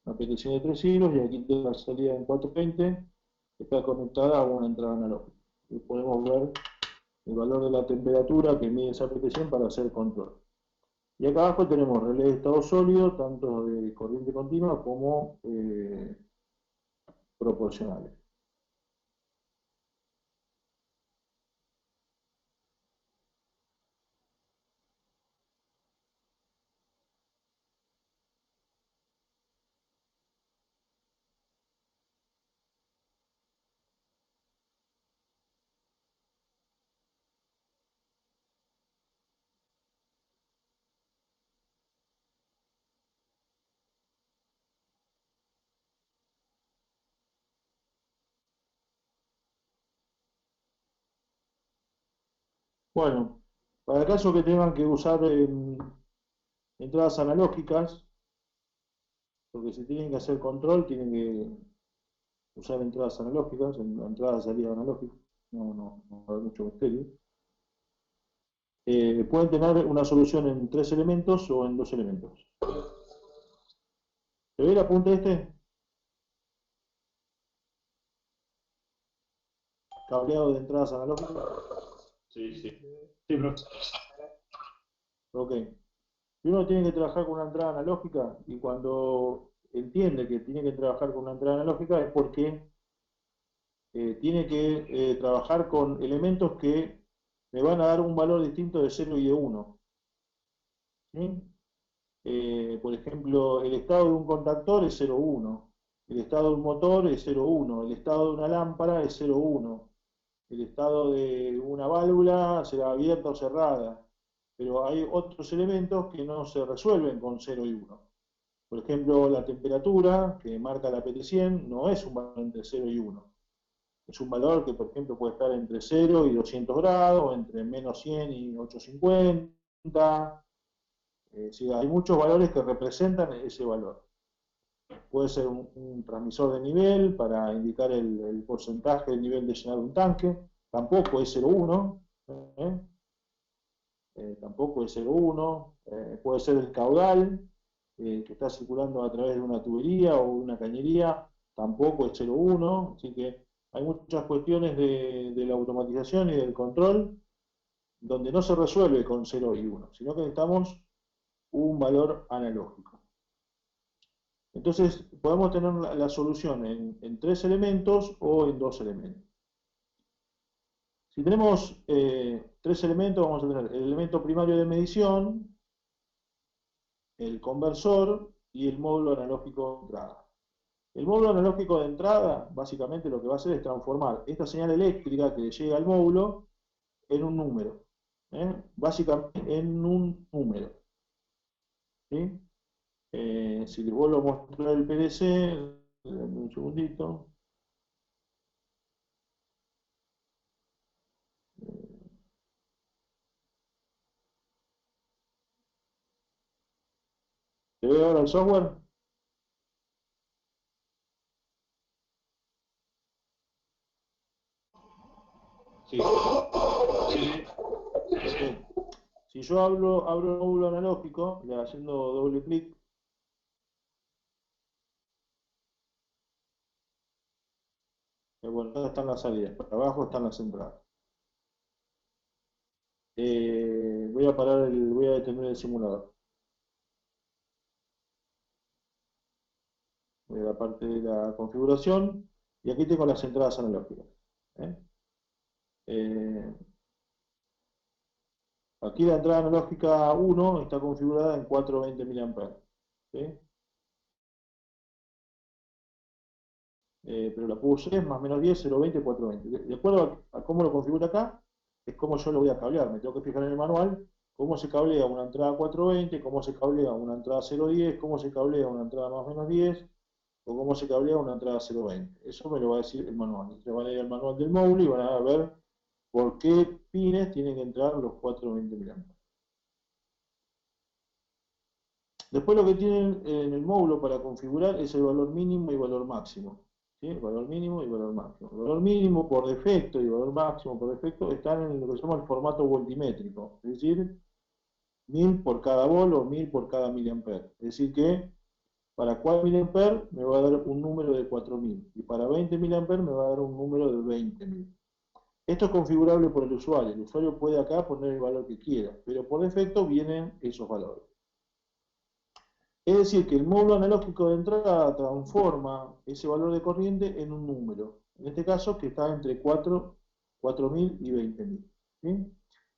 A: Una PT100 de 3 hilos y aquí tiene la salida en 420. Está conectada a una entrada analógica. Y podemos ver el valor de la temperatura que mide esa PT100 para hacer control. Y acá abajo tenemos relé de estado sólido, tanto de corriente continua como proporcionales. Bueno, para el caso que tengan que usar entradas analógicas, porque si tienen que hacer control, tienen que usar entradas analógicas, entradas de salida analógicas, no va a haber mucho misterio. Pueden tener una solución en 3 elementos o en 2 elementos. ¿Se ve el apunte este? Cableado de entradas analógicas.
C: Sí, sí. Sí, profe.
A: Ok. Si uno tiene que trabajar con una entrada analógica y cuando entiende que tiene que trabajar con una entrada analógica es porque tiene que trabajar con elementos que me van a dar un valor distinto de 0 y de 1. ¿sí? Por ejemplo, el estado de un contactor es 0,1, el estado de un motor es 0,1, el estado de una lámpara es 0,1, el estado de una válvula será abierta o cerrada, pero hay otros elementos que no se resuelven con 0 y 1. Por ejemplo, la temperatura que marca la PT100 no es un valor entre 0 y 1. Es un valor que, por ejemplo, puede estar entre 0 y 200 grados, entre menos 100 y 850. Sí, hay muchos valores que representan ese valor. Puede ser un transmisor de nivel para indicar el porcentaje de nivel de llenar un tanque. Tampoco es 0,1. Tampoco es 0,1. Puede ser el caudal que está circulando a través de una tubería o una cañería. Tampoco es 0,1. Así que hay muchas cuestiones de la automatización y del control donde no se resuelve con 0 y 1, sino que necesitamos un valor analógico. Entonces, podemos tener la solución en 3 elementos o en 2 elementos. Si tenemos 3 elementos, vamos a tener el elemento primario de medición, el conversor y el módulo analógico de entrada. El módulo analógico de entrada, básicamente lo que va a hacer es transformar esta señal eléctrica que llega al módulo en un número. Básicamente en un número. ¿sí? Si les vuelvo a mostrar el PDC, un segundito. ¿Se ve ahora el software?
C: Sí. Sí.
A: Okay. Si yo abro el módulo analógico, le haciendo doble clic, bueno, acá están las salidas, para abajo están las entradas. Voy a detener el simulador. la parte de la configuración, y aquí tengo las entradas analógicas. Aquí la entrada analógica 1 está configurada en 420 mA. ¿Sí? Pero la puedo usar es más o menos 10, 020, 420. De acuerdo a cómo lo configura acá, es como yo lo voy a cablear. Me tengo que fijar en el manual cómo se cablea una entrada 420, cómo se cablea una entrada 010, cómo se cablea una entrada más o menos 10, o cómo se cablea una entrada 020. Eso me lo va a decir el manual. Ustedes van a ir al manual del módulo y van a ver por qué pines tienen que entrar los 420 mA. Después lo que tienen en el módulo para configurar es el valor mínimo y valor máximo. ¿Sí? El valor mínimo y valor máximo. El valor mínimo por defecto y el valor máximo por defecto están en lo que se llama el formato voltimétrico. Es decir, 1000 por cada vol o 1000 por cada miliampere. Es decir que para 4 miliampere me va a dar un número de 4000 y para 20 miliampere me va a dar un número de 20000. Esto es configurable por el usuario. El usuario puede acá poner el valor que quiera, pero por defecto vienen esos valores. Es decir, que el módulo analógico de entrada transforma ese valor de corriente en un número. En este caso, que está entre 4000 y 20000. ¿Sí?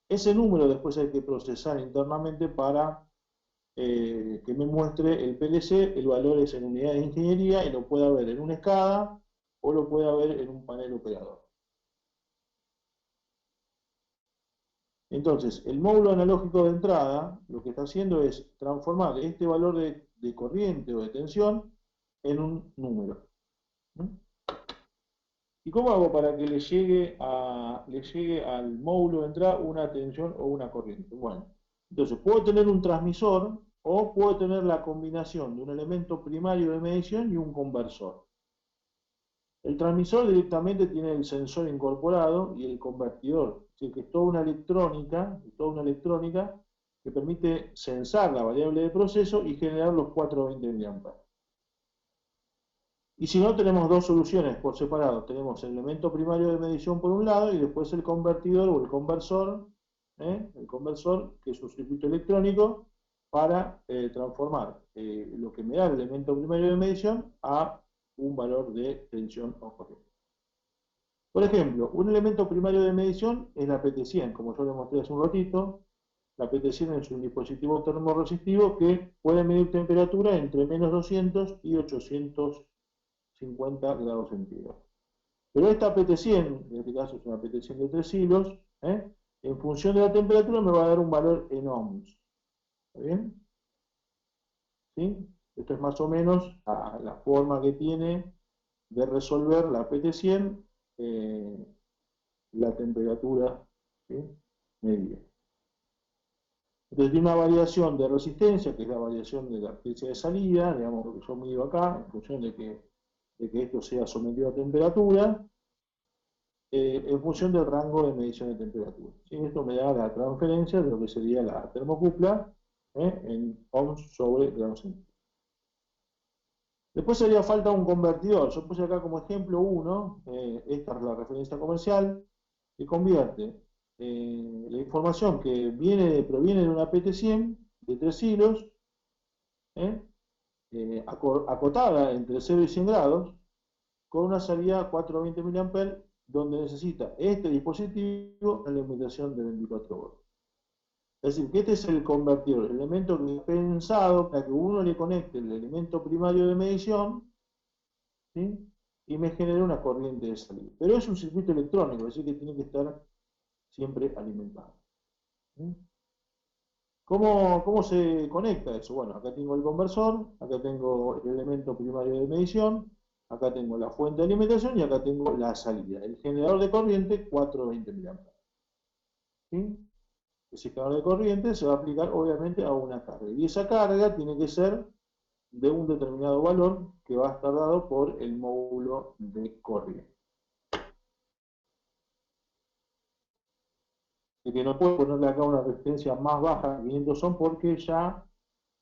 A: Ese número después hay que procesar internamente para que me muestre el PLC. El valor es en unidades de ingeniería y lo pueda ver en una SCADA o lo pueda ver en un panel operador. Entonces, el módulo analógico de entrada lo que está haciendo es transformar este valor de corriente o de tensión en un número. ¿Y cómo hago para que le llegue al módulo de entrada una tensión o una corriente? Bueno, entonces puedo tener un transmisor o puedo tener la combinación de un elemento primario de medición y un conversor. El transmisor directamente tiene el sensor incorporado y el convertidor, es decir, que es toda una electrónica que permite sensar la variable de proceso y generar los 420 mA. Y si no, tenemos dos soluciones por separado. Tenemos el elemento primario de medición por un lado y después el convertidor o el conversor, que es un circuito electrónico para transformar lo que me da el elemento primario de medición a un valor de tensión o corriente. Por ejemplo, un elemento primario de medición es la PT100, como yo le mostré hace un ratito. La PT100 es un dispositivo termoresistivo que puede medir temperatura entre menos 200 y 850 grados centígrados. Pero esta PT100, en este caso es una PT100 de 3 hilos, en función de la temperatura me va a dar un valor en ohms. ¿Está bien? ¿Sí? Esto es más o menos la forma que tiene de resolver la PT100 la temperatura, ¿sí?, medida. Entonces tiene una variación de resistencia, que es la variación de la resistencia de salida, digamos lo que yo mido acá, en función de que esto sea sometido a temperatura, en función del rango de medición de temperatura. ¿Sí? Esto me da la transferencia de lo que sería la termocupla en ohms sobre grados centígrados. Después haría falta un convertidor. Yo puse acá como ejemplo uno, esta es la referencia comercial, que convierte la información que proviene de una PT100 de 3 hilos, acotada entre 0 y 100 grados, con una salida 420 mA, donde necesita este dispositivo una alimentación de 24 volts. Es decir, que este es el convertidor, el elemento que es pensado para que uno le conecte el elemento primario de medición, ¿sí?, y me genere una corriente de salida. Pero es un circuito electrónico, es decir, que tiene que estar siempre alimentado. ¿Sí? ¿Cómo se conecta eso? Bueno, acá tengo el conversor, acá tengo el elemento primario de medición, acá tengo la fuente de alimentación y acá tengo la salida. El generador de corriente, 420 mA. ¿Sí? Ese generador de corriente se va a aplicar obviamente a una carga. Y esa carga tiene que ser de un determinado valor que va a estar dado por el módulo de corriente. De que no puedo ponerle acá una resistencia más baja de 500 ohm porque ya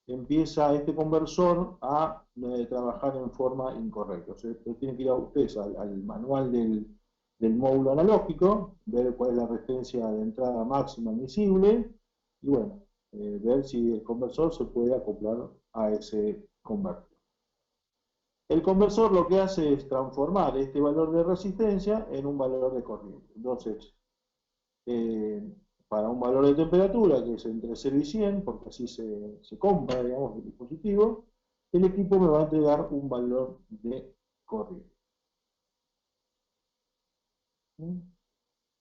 A: empieza este conversor a trabajar en forma incorrecta. O sea, tienen que ir a ustedes al manual del módulo analógico, ver cuál es la resistencia de entrada máxima admisible y bueno, ver si el conversor se puede acoplar a ese convertidor. El conversor lo que hace es transformar este valor de resistencia en un valor de corriente. Entonces, para un valor de temperatura que es entre 0 y 100, porque así se compra, digamos, el dispositivo, el equipo me va a entregar un valor de corriente.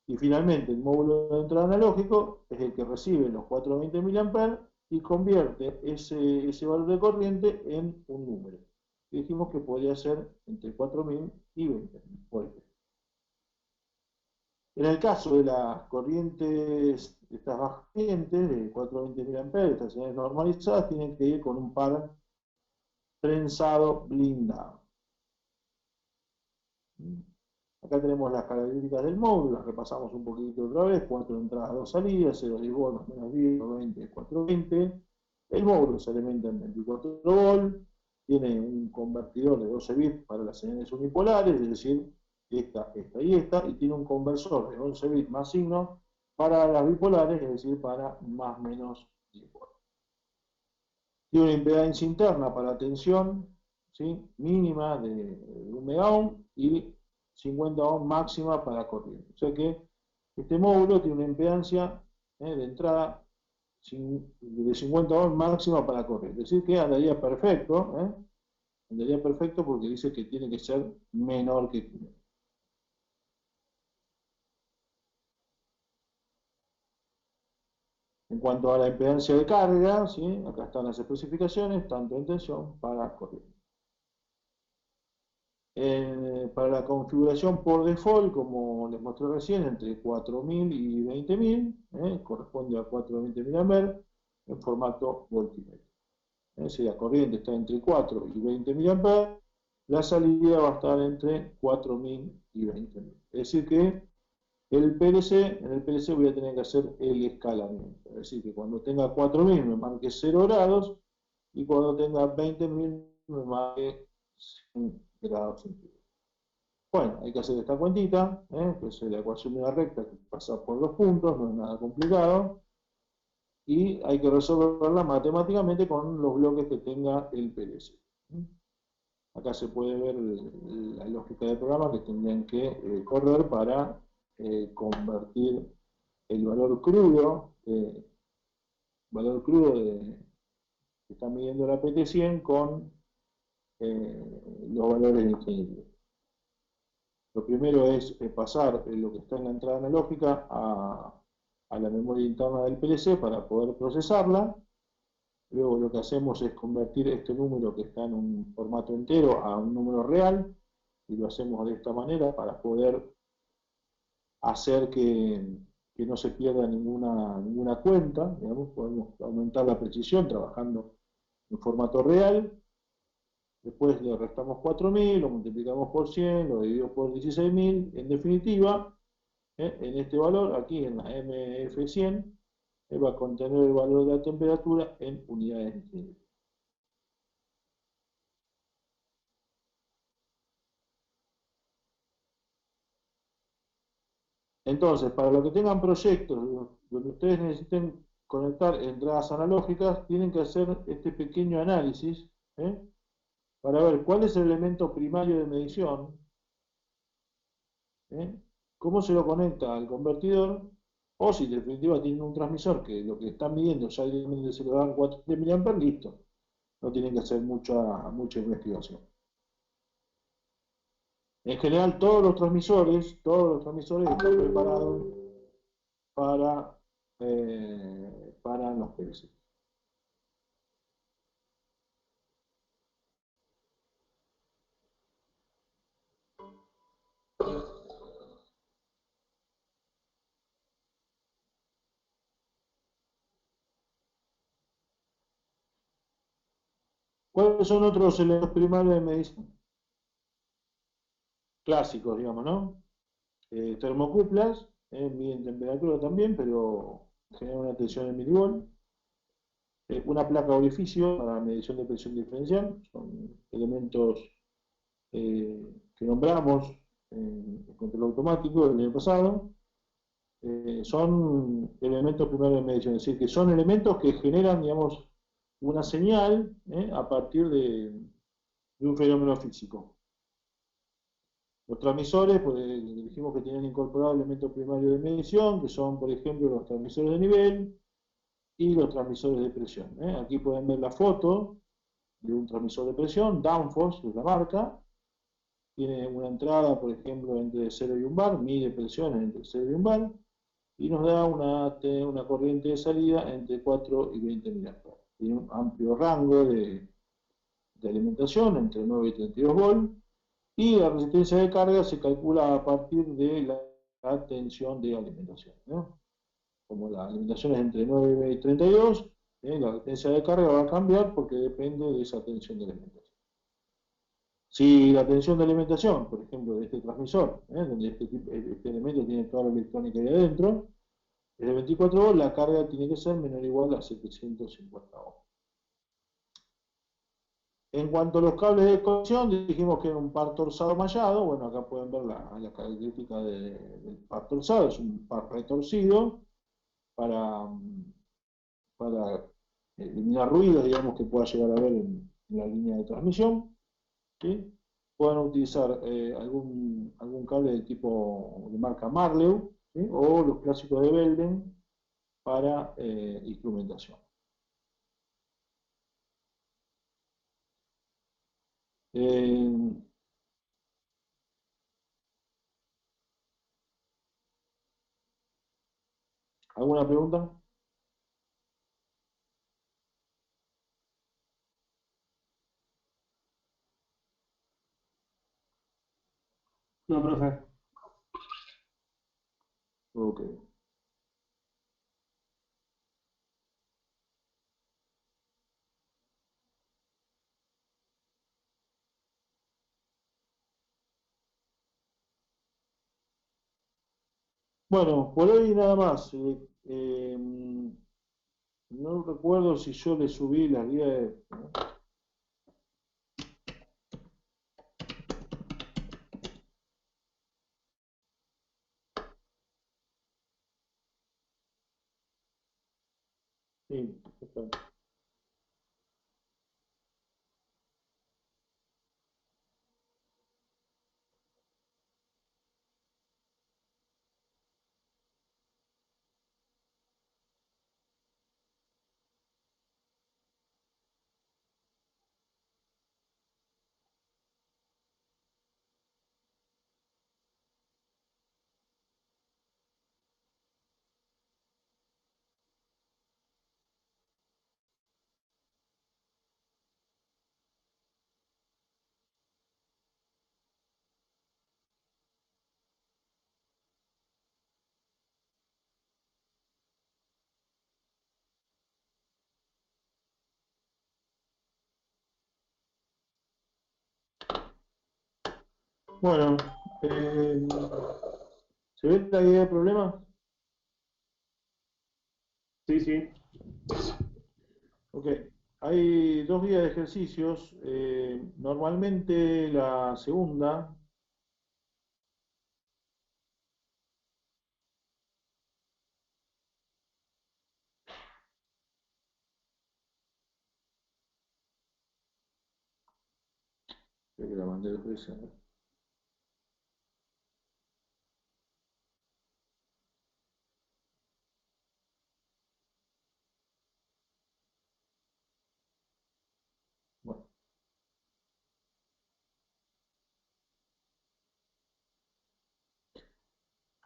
A: Y finalmente, el módulo de entrada analógico es el que recibe los 420 mA y convierte ese valor de corriente en un número. Y dijimos que podría ser entre 4000 y 20000 voltios. En el caso de las corrientes, estas bajas corrientes de 420 mA, estas señales normalizadas, tienen que ir con un par prensado blindado. Acá tenemos las características del módulo, las repasamos un poquito otra vez: 4 entradas, 2 salidas, 0 10 volts, menos 10, 20, 420. El módulo se alimenta en 24 volts, tiene un convertidor de 12 bits para las señales unipolares, es decir, esta y esta, y tiene un conversor de 11 bits más signo para las bipolares, es decir, para más menos 10 volts. Tiene una impedancia interna para tensión, ¿sí?, mínima de 1 megaohm y 50 ohm máxima para corriente. O sea que este módulo tiene una impedancia de entrada de 50 ohm máxima para corriente. Es decir, que andaría perfecto, andaría perfecto porque dice que tiene que ser menor que 500. En cuanto a la impedancia de carga, ¿sí?, acá están las especificaciones, tanto en tensión para corriente. Para la configuración por default, como les mostré recién, entre 4000 y 20000, corresponde a 420 mA en formato voltmeter. Si la corriente está entre 4 y 20 mA, la salida va a estar entre 4000 y 20000. Es decir que en el PLC voy a tener que hacer el escalamiento. Es decir que cuando tenga 4000 me marque 0 grados y cuando tenga 20000 me marque 100 grados centígrados. Bueno, hay que hacer esta cuentita, que es la ecuación de una recta que pasa por los puntos, no es nada complicado, y hay que resolverla matemáticamente con los bloques que tenga el PLC. Acá se puede ver la lógica de programa que tendrían que correr para convertir el valor crudo que está midiendo la PT100 con los valores ingenieriles. Lo primero es pasar lo que está en la entrada analógica a la memoria interna del PLC para poder procesarla. Luego lo que hacemos es convertir este número que está en un formato entero a un número real, y lo hacemos de esta manera para poder hacer que no se pierda ninguna cuenta. Digamos, podemos aumentar la precisión trabajando en formato real. Después le restamos 4000, lo multiplicamos por 100, lo dividimos por 16000. En definitiva, en este valor, aquí en la MF100, va a contener el valor de la temperatura en unidades de Celsius. Entonces, para los que tengan proyectos donde ustedes necesiten conectar entradas analógicas, tienen que hacer este pequeño análisis, para ver cuál es el elemento primario de medición, cómo se lo conecta al convertidor, o si en definitiva tienen un transmisor que lo que están midiendo ya directamente se lo dan 4 mA, listo. No tienen que hacer mucha investigación. En general, todos los transmisores están preparados para los PLC. ¿Cuáles son otros elementos primarios de medición? Clásicos, digamos, ¿no? Termocuplas, miden temperatura también, pero generan una tensión en milivolt. Una placa orificio para medición de presión diferencial, son elementos que nombramos en el control automático del año pasado. Son elementos primarios de medición, es decir, que son elementos que generan, digamos, una señal a partir de de un fenómeno físico. Los transmisores, pues dijimos que tenían incorporado elementos primarios de medición, que son, por ejemplo, los transmisores de nivel y los transmisores de presión. Aquí pueden ver la foto de un transmisor de presión, Danfoss, que es la marca. Tiene una entrada, por ejemplo, entre 0 y 1 bar, mide presiones entre 0 y 1 bar, y nos da una corriente de salida entre 4 y 20 mA. Tiene un amplio rango de alimentación, entre 9 y 32 volts, y la resistencia de carga se calcula a partir de la tensión de alimentación, ¿no? Como la alimentación es entre 9 y 32, la resistencia de carga va a cambiar porque depende de esa tensión de alimentación. Si la tensión de alimentación, por ejemplo, de este transmisor, donde este elemento tiene toda la electrónica ahí adentro, es de 24 volts, la carga tiene que ser menor o igual a 750 ohms. En cuanto a los cables de conexión, dijimos que era un par torzado mallado. Bueno, acá pueden ver la característica del par torzado. Es un par retorcido para eliminar ruidos, digamos, que pueda llegar a haber en la línea de transmisión. ¿Sí? Pueden utilizar algún cable de tipo de marca Marleau, ¿sí? O los clásicos de Belden para instrumentación. ¿Alguna pregunta?
C: No, profe.
A: Ok. Bueno, por hoy nada más. No recuerdo si yo le subí las guías de... Sí, está. Bueno, ¿se ve la guía de problemas?
C: Sí, sí.
A: Ok. Hay dos guías de ejercicios. Normalmente la segunda... Creo que la mandé dos veces, ¿no? Bueno.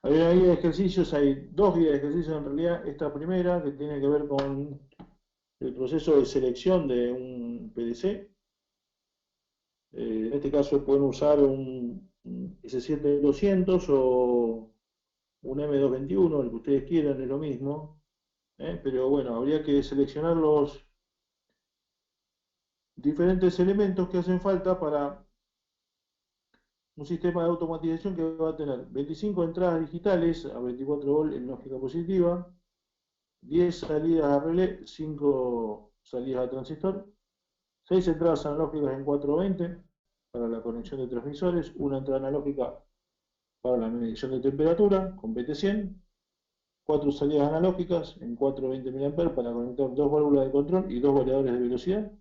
A: Hay una guía de ejercicios, hay dos guías de ejercicios en realidad. Esta primera, que tiene que ver con el proceso de selección de un PDC. En este caso pueden usar un S7200 o un M221, el que ustedes quieran, es lo mismo. Pero bueno, habría que seleccionar los diferentes elementos que hacen falta para un sistema de automatización que va a tener 25 entradas digitales a 24 volts en lógica positiva, 10 salidas a relé, 5 salidas a transistor, 6 entradas analógicas en 420 para la conexión de transmisores, una entrada analógica para la medición de temperatura con PT100, 4 salidas analógicas en 420 mA para conectar dos válvulas de control y dos variadores de velocidad,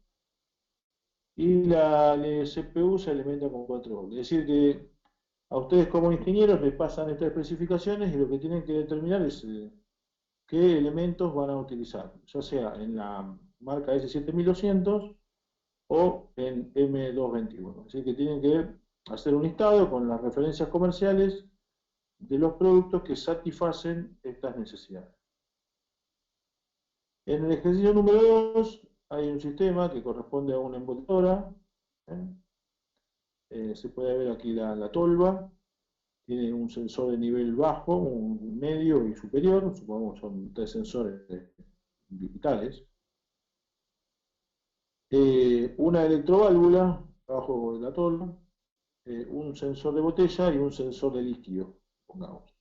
A: y la CPU se alimenta con 4 volts. Es decir que a ustedes como ingenieros les pasan estas especificaciones y lo que tienen que determinar es qué elementos van a utilizar, ya sea en la marca S7200 o en M221. Así que tienen que hacer un listado con las referencias comerciales de los productos que satisfacen estas necesidades. En el ejercicio número 2 hay un sistema que corresponde a una embotidora. Se puede ver aquí la tolva. Tiene un sensor de nivel bajo, un medio y superior. Supongamos que son 3 sensores digitales. Una electroválvula abajo de la tolva. Un sensor de botella y un sensor de líquido, pongamos.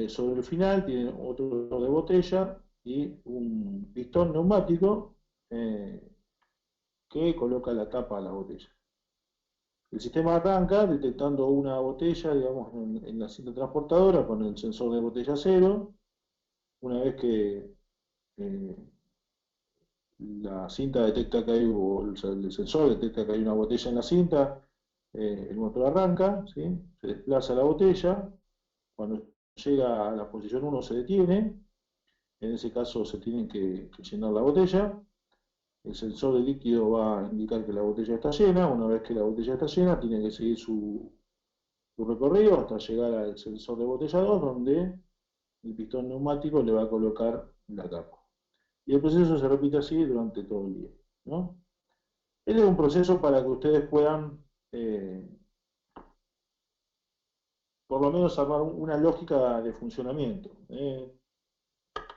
A: Sobre el final tiene otro sensor de botella y un pistón neumático que coloca la tapa a la botella. El sistema arranca detectando una botella, digamos, en la cinta transportadora con el sensor de botella 0. Una vez que la cinta detecta que hay, o el sensor detecta que hay una botella en la cinta, el motor arranca, ¿sí? Se desplaza la botella. Cuando llega a la posición 1 se detiene. En ese caso se tiene que llenar la botella. El sensor de líquido va a indicar que la botella está llena. Una vez que la botella está llena, tiene que seguir su recorrido hasta llegar al sensor de botella 2, donde el pistón neumático le va a colocar la tapa. Y el proceso se repite así durante todo el día, ¿no? Este es un proceso para que ustedes puedan, por lo menos, armar una lógica de funcionamiento.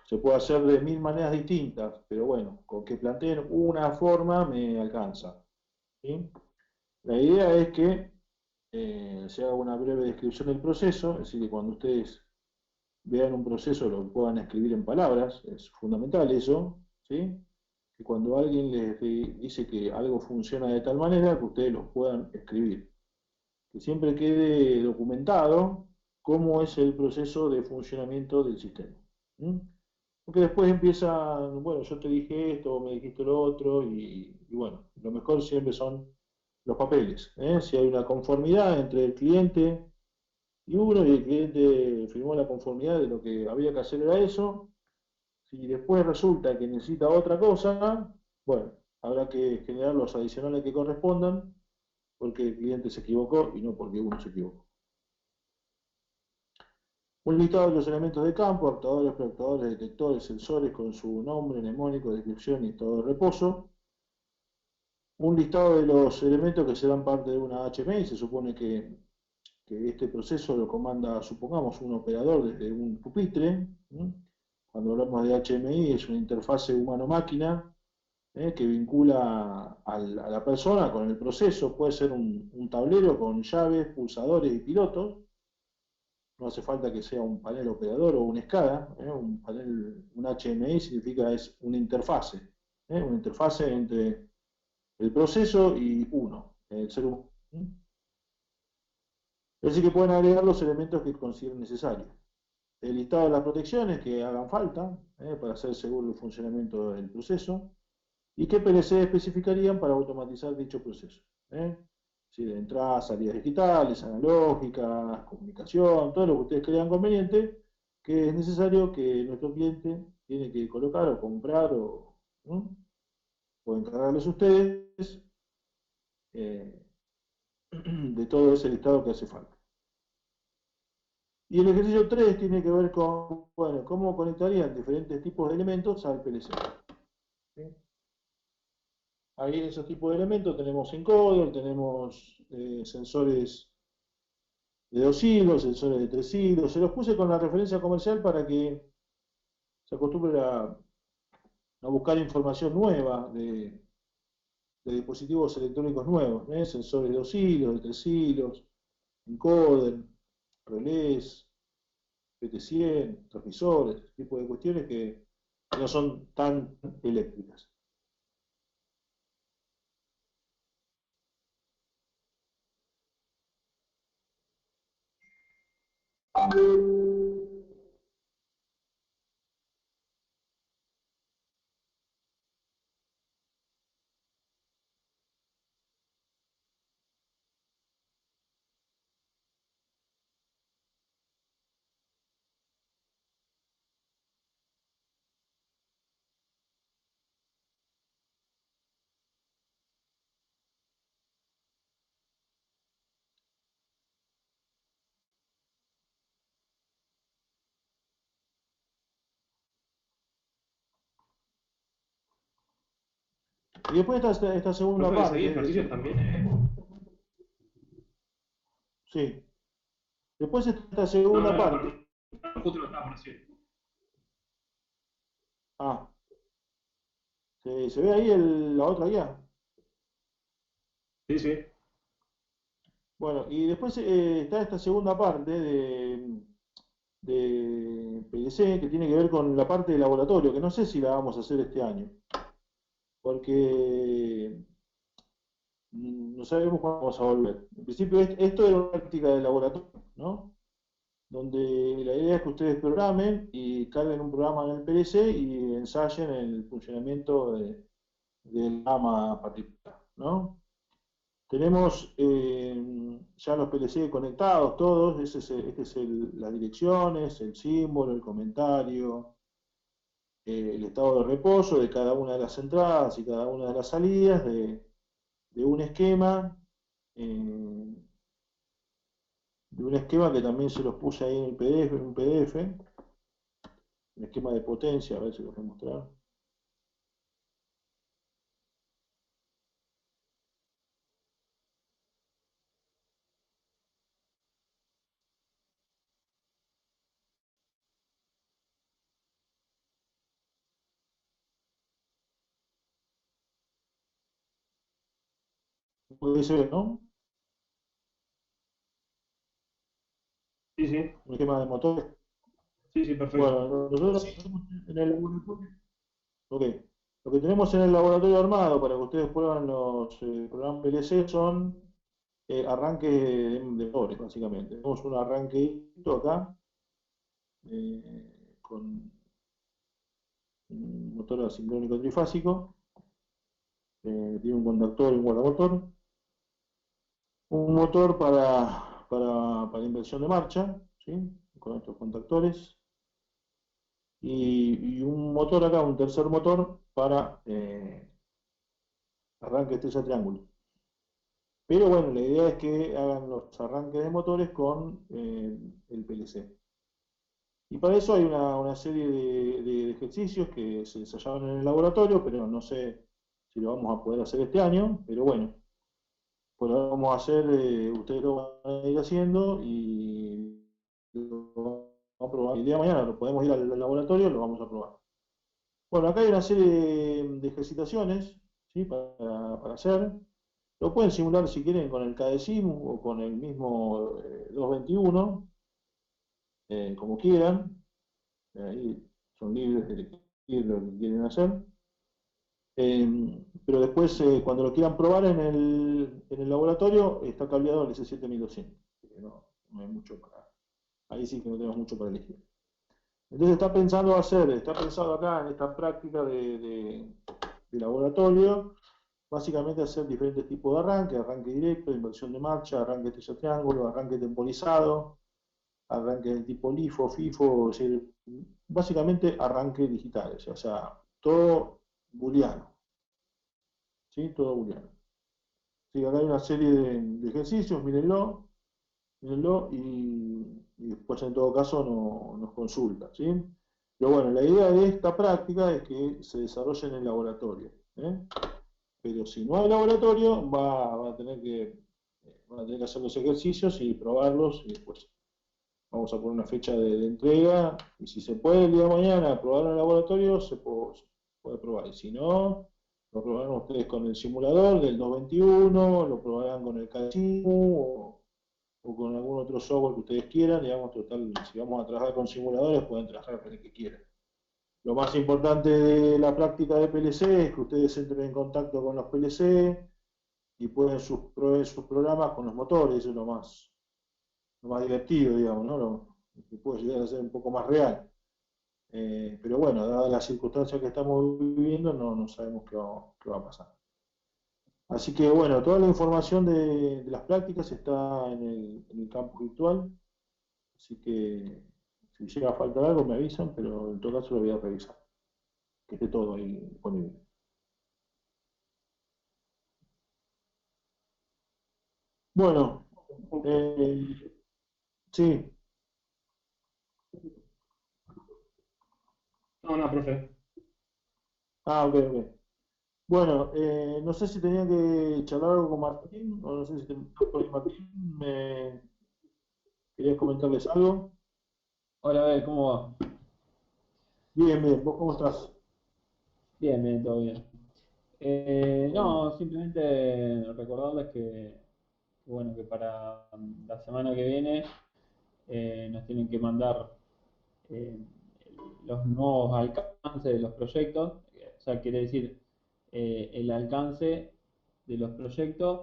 A: Se puede hacer de 1000 maneras distintas, pero bueno, con que planteen una forma me alcanza, ¿sí? La idea es que se haga una breve descripción del proceso, es decir, que cuando ustedes vean un proceso lo puedan escribir en palabras, es fundamental eso, ¿sí? Que cuando alguien les dice que algo funciona de tal manera, que ustedes lo puedan escribir. Que siempre quede documentado cómo es el proceso de funcionamiento del sistema. ¿Mm? Porque después empiezan, bueno, yo te dije esto, me dijiste lo otro, y bueno, lo mejor siempre son los papeles. Si hay una conformidad entre el cliente y uno, y el cliente firmó la conformidad de lo que había que hacer era eso, si después resulta que necesita otra cosa, bueno, habrá que generar los adicionales que correspondan, porque el cliente se equivocó y no porque uno se equivocó. Un listado de los elementos de campo: adaptadores, proyectadores, detectores, sensores con su nombre, mnemónico, descripción y estado de reposo. Un listado de los elementos que serán parte de una HMI. Se supone que este proceso lo comanda, supongamos, un operador desde un pupitre. Cuando hablamos de HMI es una interfase humano-máquina que vincula a la persona con el proceso. Puede ser un tablero con llaves, pulsadores y pilotos. No hace falta que sea un panel operador o un SCADA. Un HMI significa es una interfase entre el proceso y uno, el ser humano. Así que pueden agregar los elementos que consideren necesarios. El listado de las protecciones que hagan falta para hacer seguro el funcionamiento del proceso, y qué PLC especificarían para automatizar dicho proceso. Si de entradas, salidas digitales, analógicas, comunicación, todo lo que ustedes crean conveniente, que es necesario que nuestro cliente tiene que colocar o comprar o encargarles a ustedes de todo ese listado que hace falta. Y el ejercicio 3 tiene que ver con, bueno, cómo conectarían diferentes tipos de elementos al PLC. ¿Sí? Ahí en esos tipos de elementos tenemos encoder, tenemos sensores de 2 hilos, sensores de 3 hilos. Se los puse con la referencia comercial para que se acostumbren a buscar información nueva de dispositivos electrónicos nuevos, sensores de 2 hilos, de 3 hilos, encoder, relés, PT100, transmisores, ese tipo de cuestiones que no son tan eléctricas. Y después está esta segunda
C: Profe,
A: parte.
C: seguí ejercicios también,
A: Sí. Después está esta
C: No,
A: segunda
C: no,
A: parte.
C: justo lo estaba por decir.
A: Ah, ¿se ve ahí la otra guía?
C: Sí, sí.
A: Bueno, y después está esta segunda parte de PLC que tiene que ver con la parte de laboratorio, que no sé si la vamos a hacer este año, porque no sabemos cuándo vamos a volver. En principio, esto es una práctica de laboratorio, ¿no? Donde la idea es que ustedes programen y carguen un programa en el PLC y ensayen el funcionamiento del programa particular, ¿no? Tenemos ya los PLC conectados todos, este es las direcciones, el símbolo, el comentario, el estado de reposo de cada una de las entradas y cada una de las salidas de un esquema, eh, que también se los puse ahí en el PDF, en un PDF, un esquema de potencia, a ver si lo voy a mostrar. Puede ser, ¿no?
C: Sí, sí.
A: Un esquema de motor.
C: Sí, sí, perfecto.
A: Bueno, nosotros
B: Sí.
A: tenemos en el laboratorio. Ok. Lo que tenemos en el laboratorio armado para que ustedes prueban los programas PLC son arranques de motores, básicamente. Tenemos un arranqueito acá con un motor asincrónico trifásico, tiene un conductor y un guardamotor, un motor para inversión de marcha, ¿sí? Con estos contactores, y un motor acá, un tercer motor para arranque estrella triángulo. Pero bueno, la idea es que hagan los arranques de motores con el PLC. Y para eso hay una serie de ejercicios que se ensayaron en el laboratorio, pero no sé si lo vamos a poder hacer este año, pero bueno, pues lo vamos a hacer, ustedes lo van a ir haciendo y lo vamos a probar. El día de mañana lo podemos ir al laboratorio, lo vamos a probar. Bueno, acá hay una serie de ejercitaciones, ¿sí? Para hacer. Lo pueden simular si quieren con el KDSIM o con el mismo 221, como quieran. Ahí son libres de elegir lo que quieren hacer. Pero después, cuando lo quieran probar en el laboratorio, está cableado al S7200. No hay mucho para. Ahí sí que no tenemos mucho para elegir. Entonces está pensado acá en esta práctica de laboratorio, básicamente hacer diferentes tipos de arranque directo, inversión de marcha, arranque estrella triángulo, arranque temporizado, arranque del tipo LIFO, FIFO, es decir, básicamente arranques digitales, o sea, todo booleano, ¿sí? Todo booleano. Sí, acá hay una serie de ejercicios, mírenlo y después en todo caso nos consulta, ¿sí? Pero bueno, la idea de esta práctica es que se desarrolle en el laboratorio, ¿eh? Pero si no hay laboratorio, van a tener que hacer los ejercicios y probarlos y después vamos a poner una fecha de entrega y si se puede el día de mañana probar en el laboratorio, se puede probar. Y si no, lo probarán ustedes con el simulador del 221, lo probarán con el Cachimu o con algún otro software que ustedes quieran. Digamos, total, si vamos a trabajar con simuladores, pueden trabajar con el que quieran. Lo más importante de la práctica de PLC es que ustedes entren en contacto con los PLC y pueden proveer sus programas con los motores, eso es lo más divertido, digamos, ¿no? Lo que puede llegar a ser un poco más real. Pero bueno, dadas las circunstancias que estamos viviendo, no sabemos qué va a pasar. Así que bueno, toda la información de las prácticas está en el campus virtual, así que si llega a faltar algo me avisan, pero en todo caso lo voy a revisar, que esté todo ahí disponible. Bueno, sí,
C: No, no, profe.
A: ok. Bueno, no sé si tenía que charlar algo con Martín, o no sé si por ahí, Martín, ¿querías comentarles algo?
D: Hola, a ver, ¿cómo va?
A: Bien, bien, ¿vos cómo estás?
D: Bien, bien, todo bien.
A: Bueno,
D: No, simplemente recordarles bueno, que para la semana que viene nos tienen que mandar eh, los nuevos alcances de los proyectos, o sea, quiere decir el alcance de los proyectos,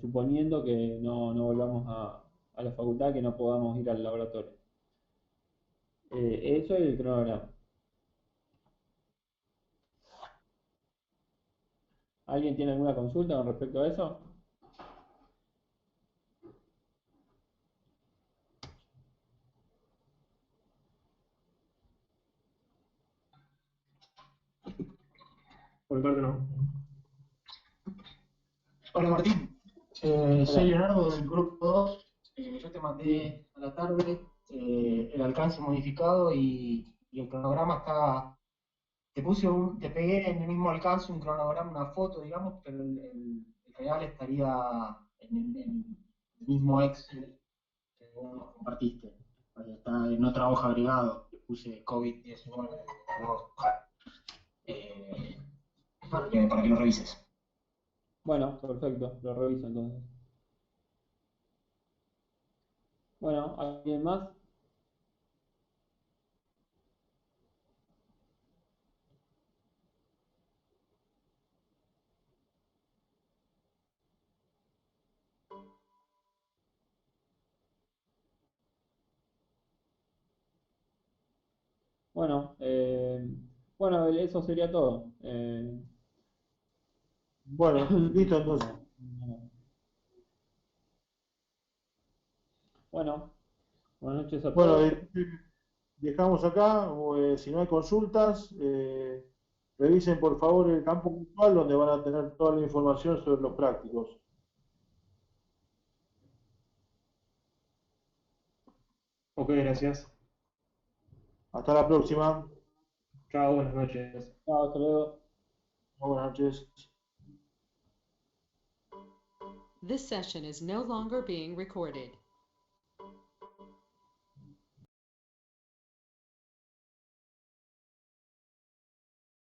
D: suponiendo que no volvamos a la facultad, que no podamos ir al laboratorio. Eso y el cronograma. ¿Alguien tiene alguna consulta con respecto a eso?
C: Por mi parte no.
E: Hola Martín, soy
D: Hola.
E: Leonardo del grupo 2. Yo te mandé a la tarde el alcance modificado y el cronograma está. Te pegué en el mismo alcance un cronograma, una foto, digamos, pero el real estaría en el mismo Excel que vos nos compartiste. Está en otra hoja agregado, le puse COVID-19 en la hoja, eh, para que lo revises.
D: Bueno, perfecto, lo reviso entonces. Bueno, ¿alguien más? Bueno, bueno, eso sería todo.
A: bueno, listo entonces.
D: No. Bueno, buenas noches a
A: Bueno,
D: todos.
A: dejamos acá, si no hay consultas, revisen por favor el campo virtual donde van a tener toda la información sobre los prácticos.
C: Ok, gracias.
A: Hasta la próxima.
C: Chao, buenas noches.
D: Chao, hasta luego.
A: Buenas noches.
F: This session is no longer being recorded.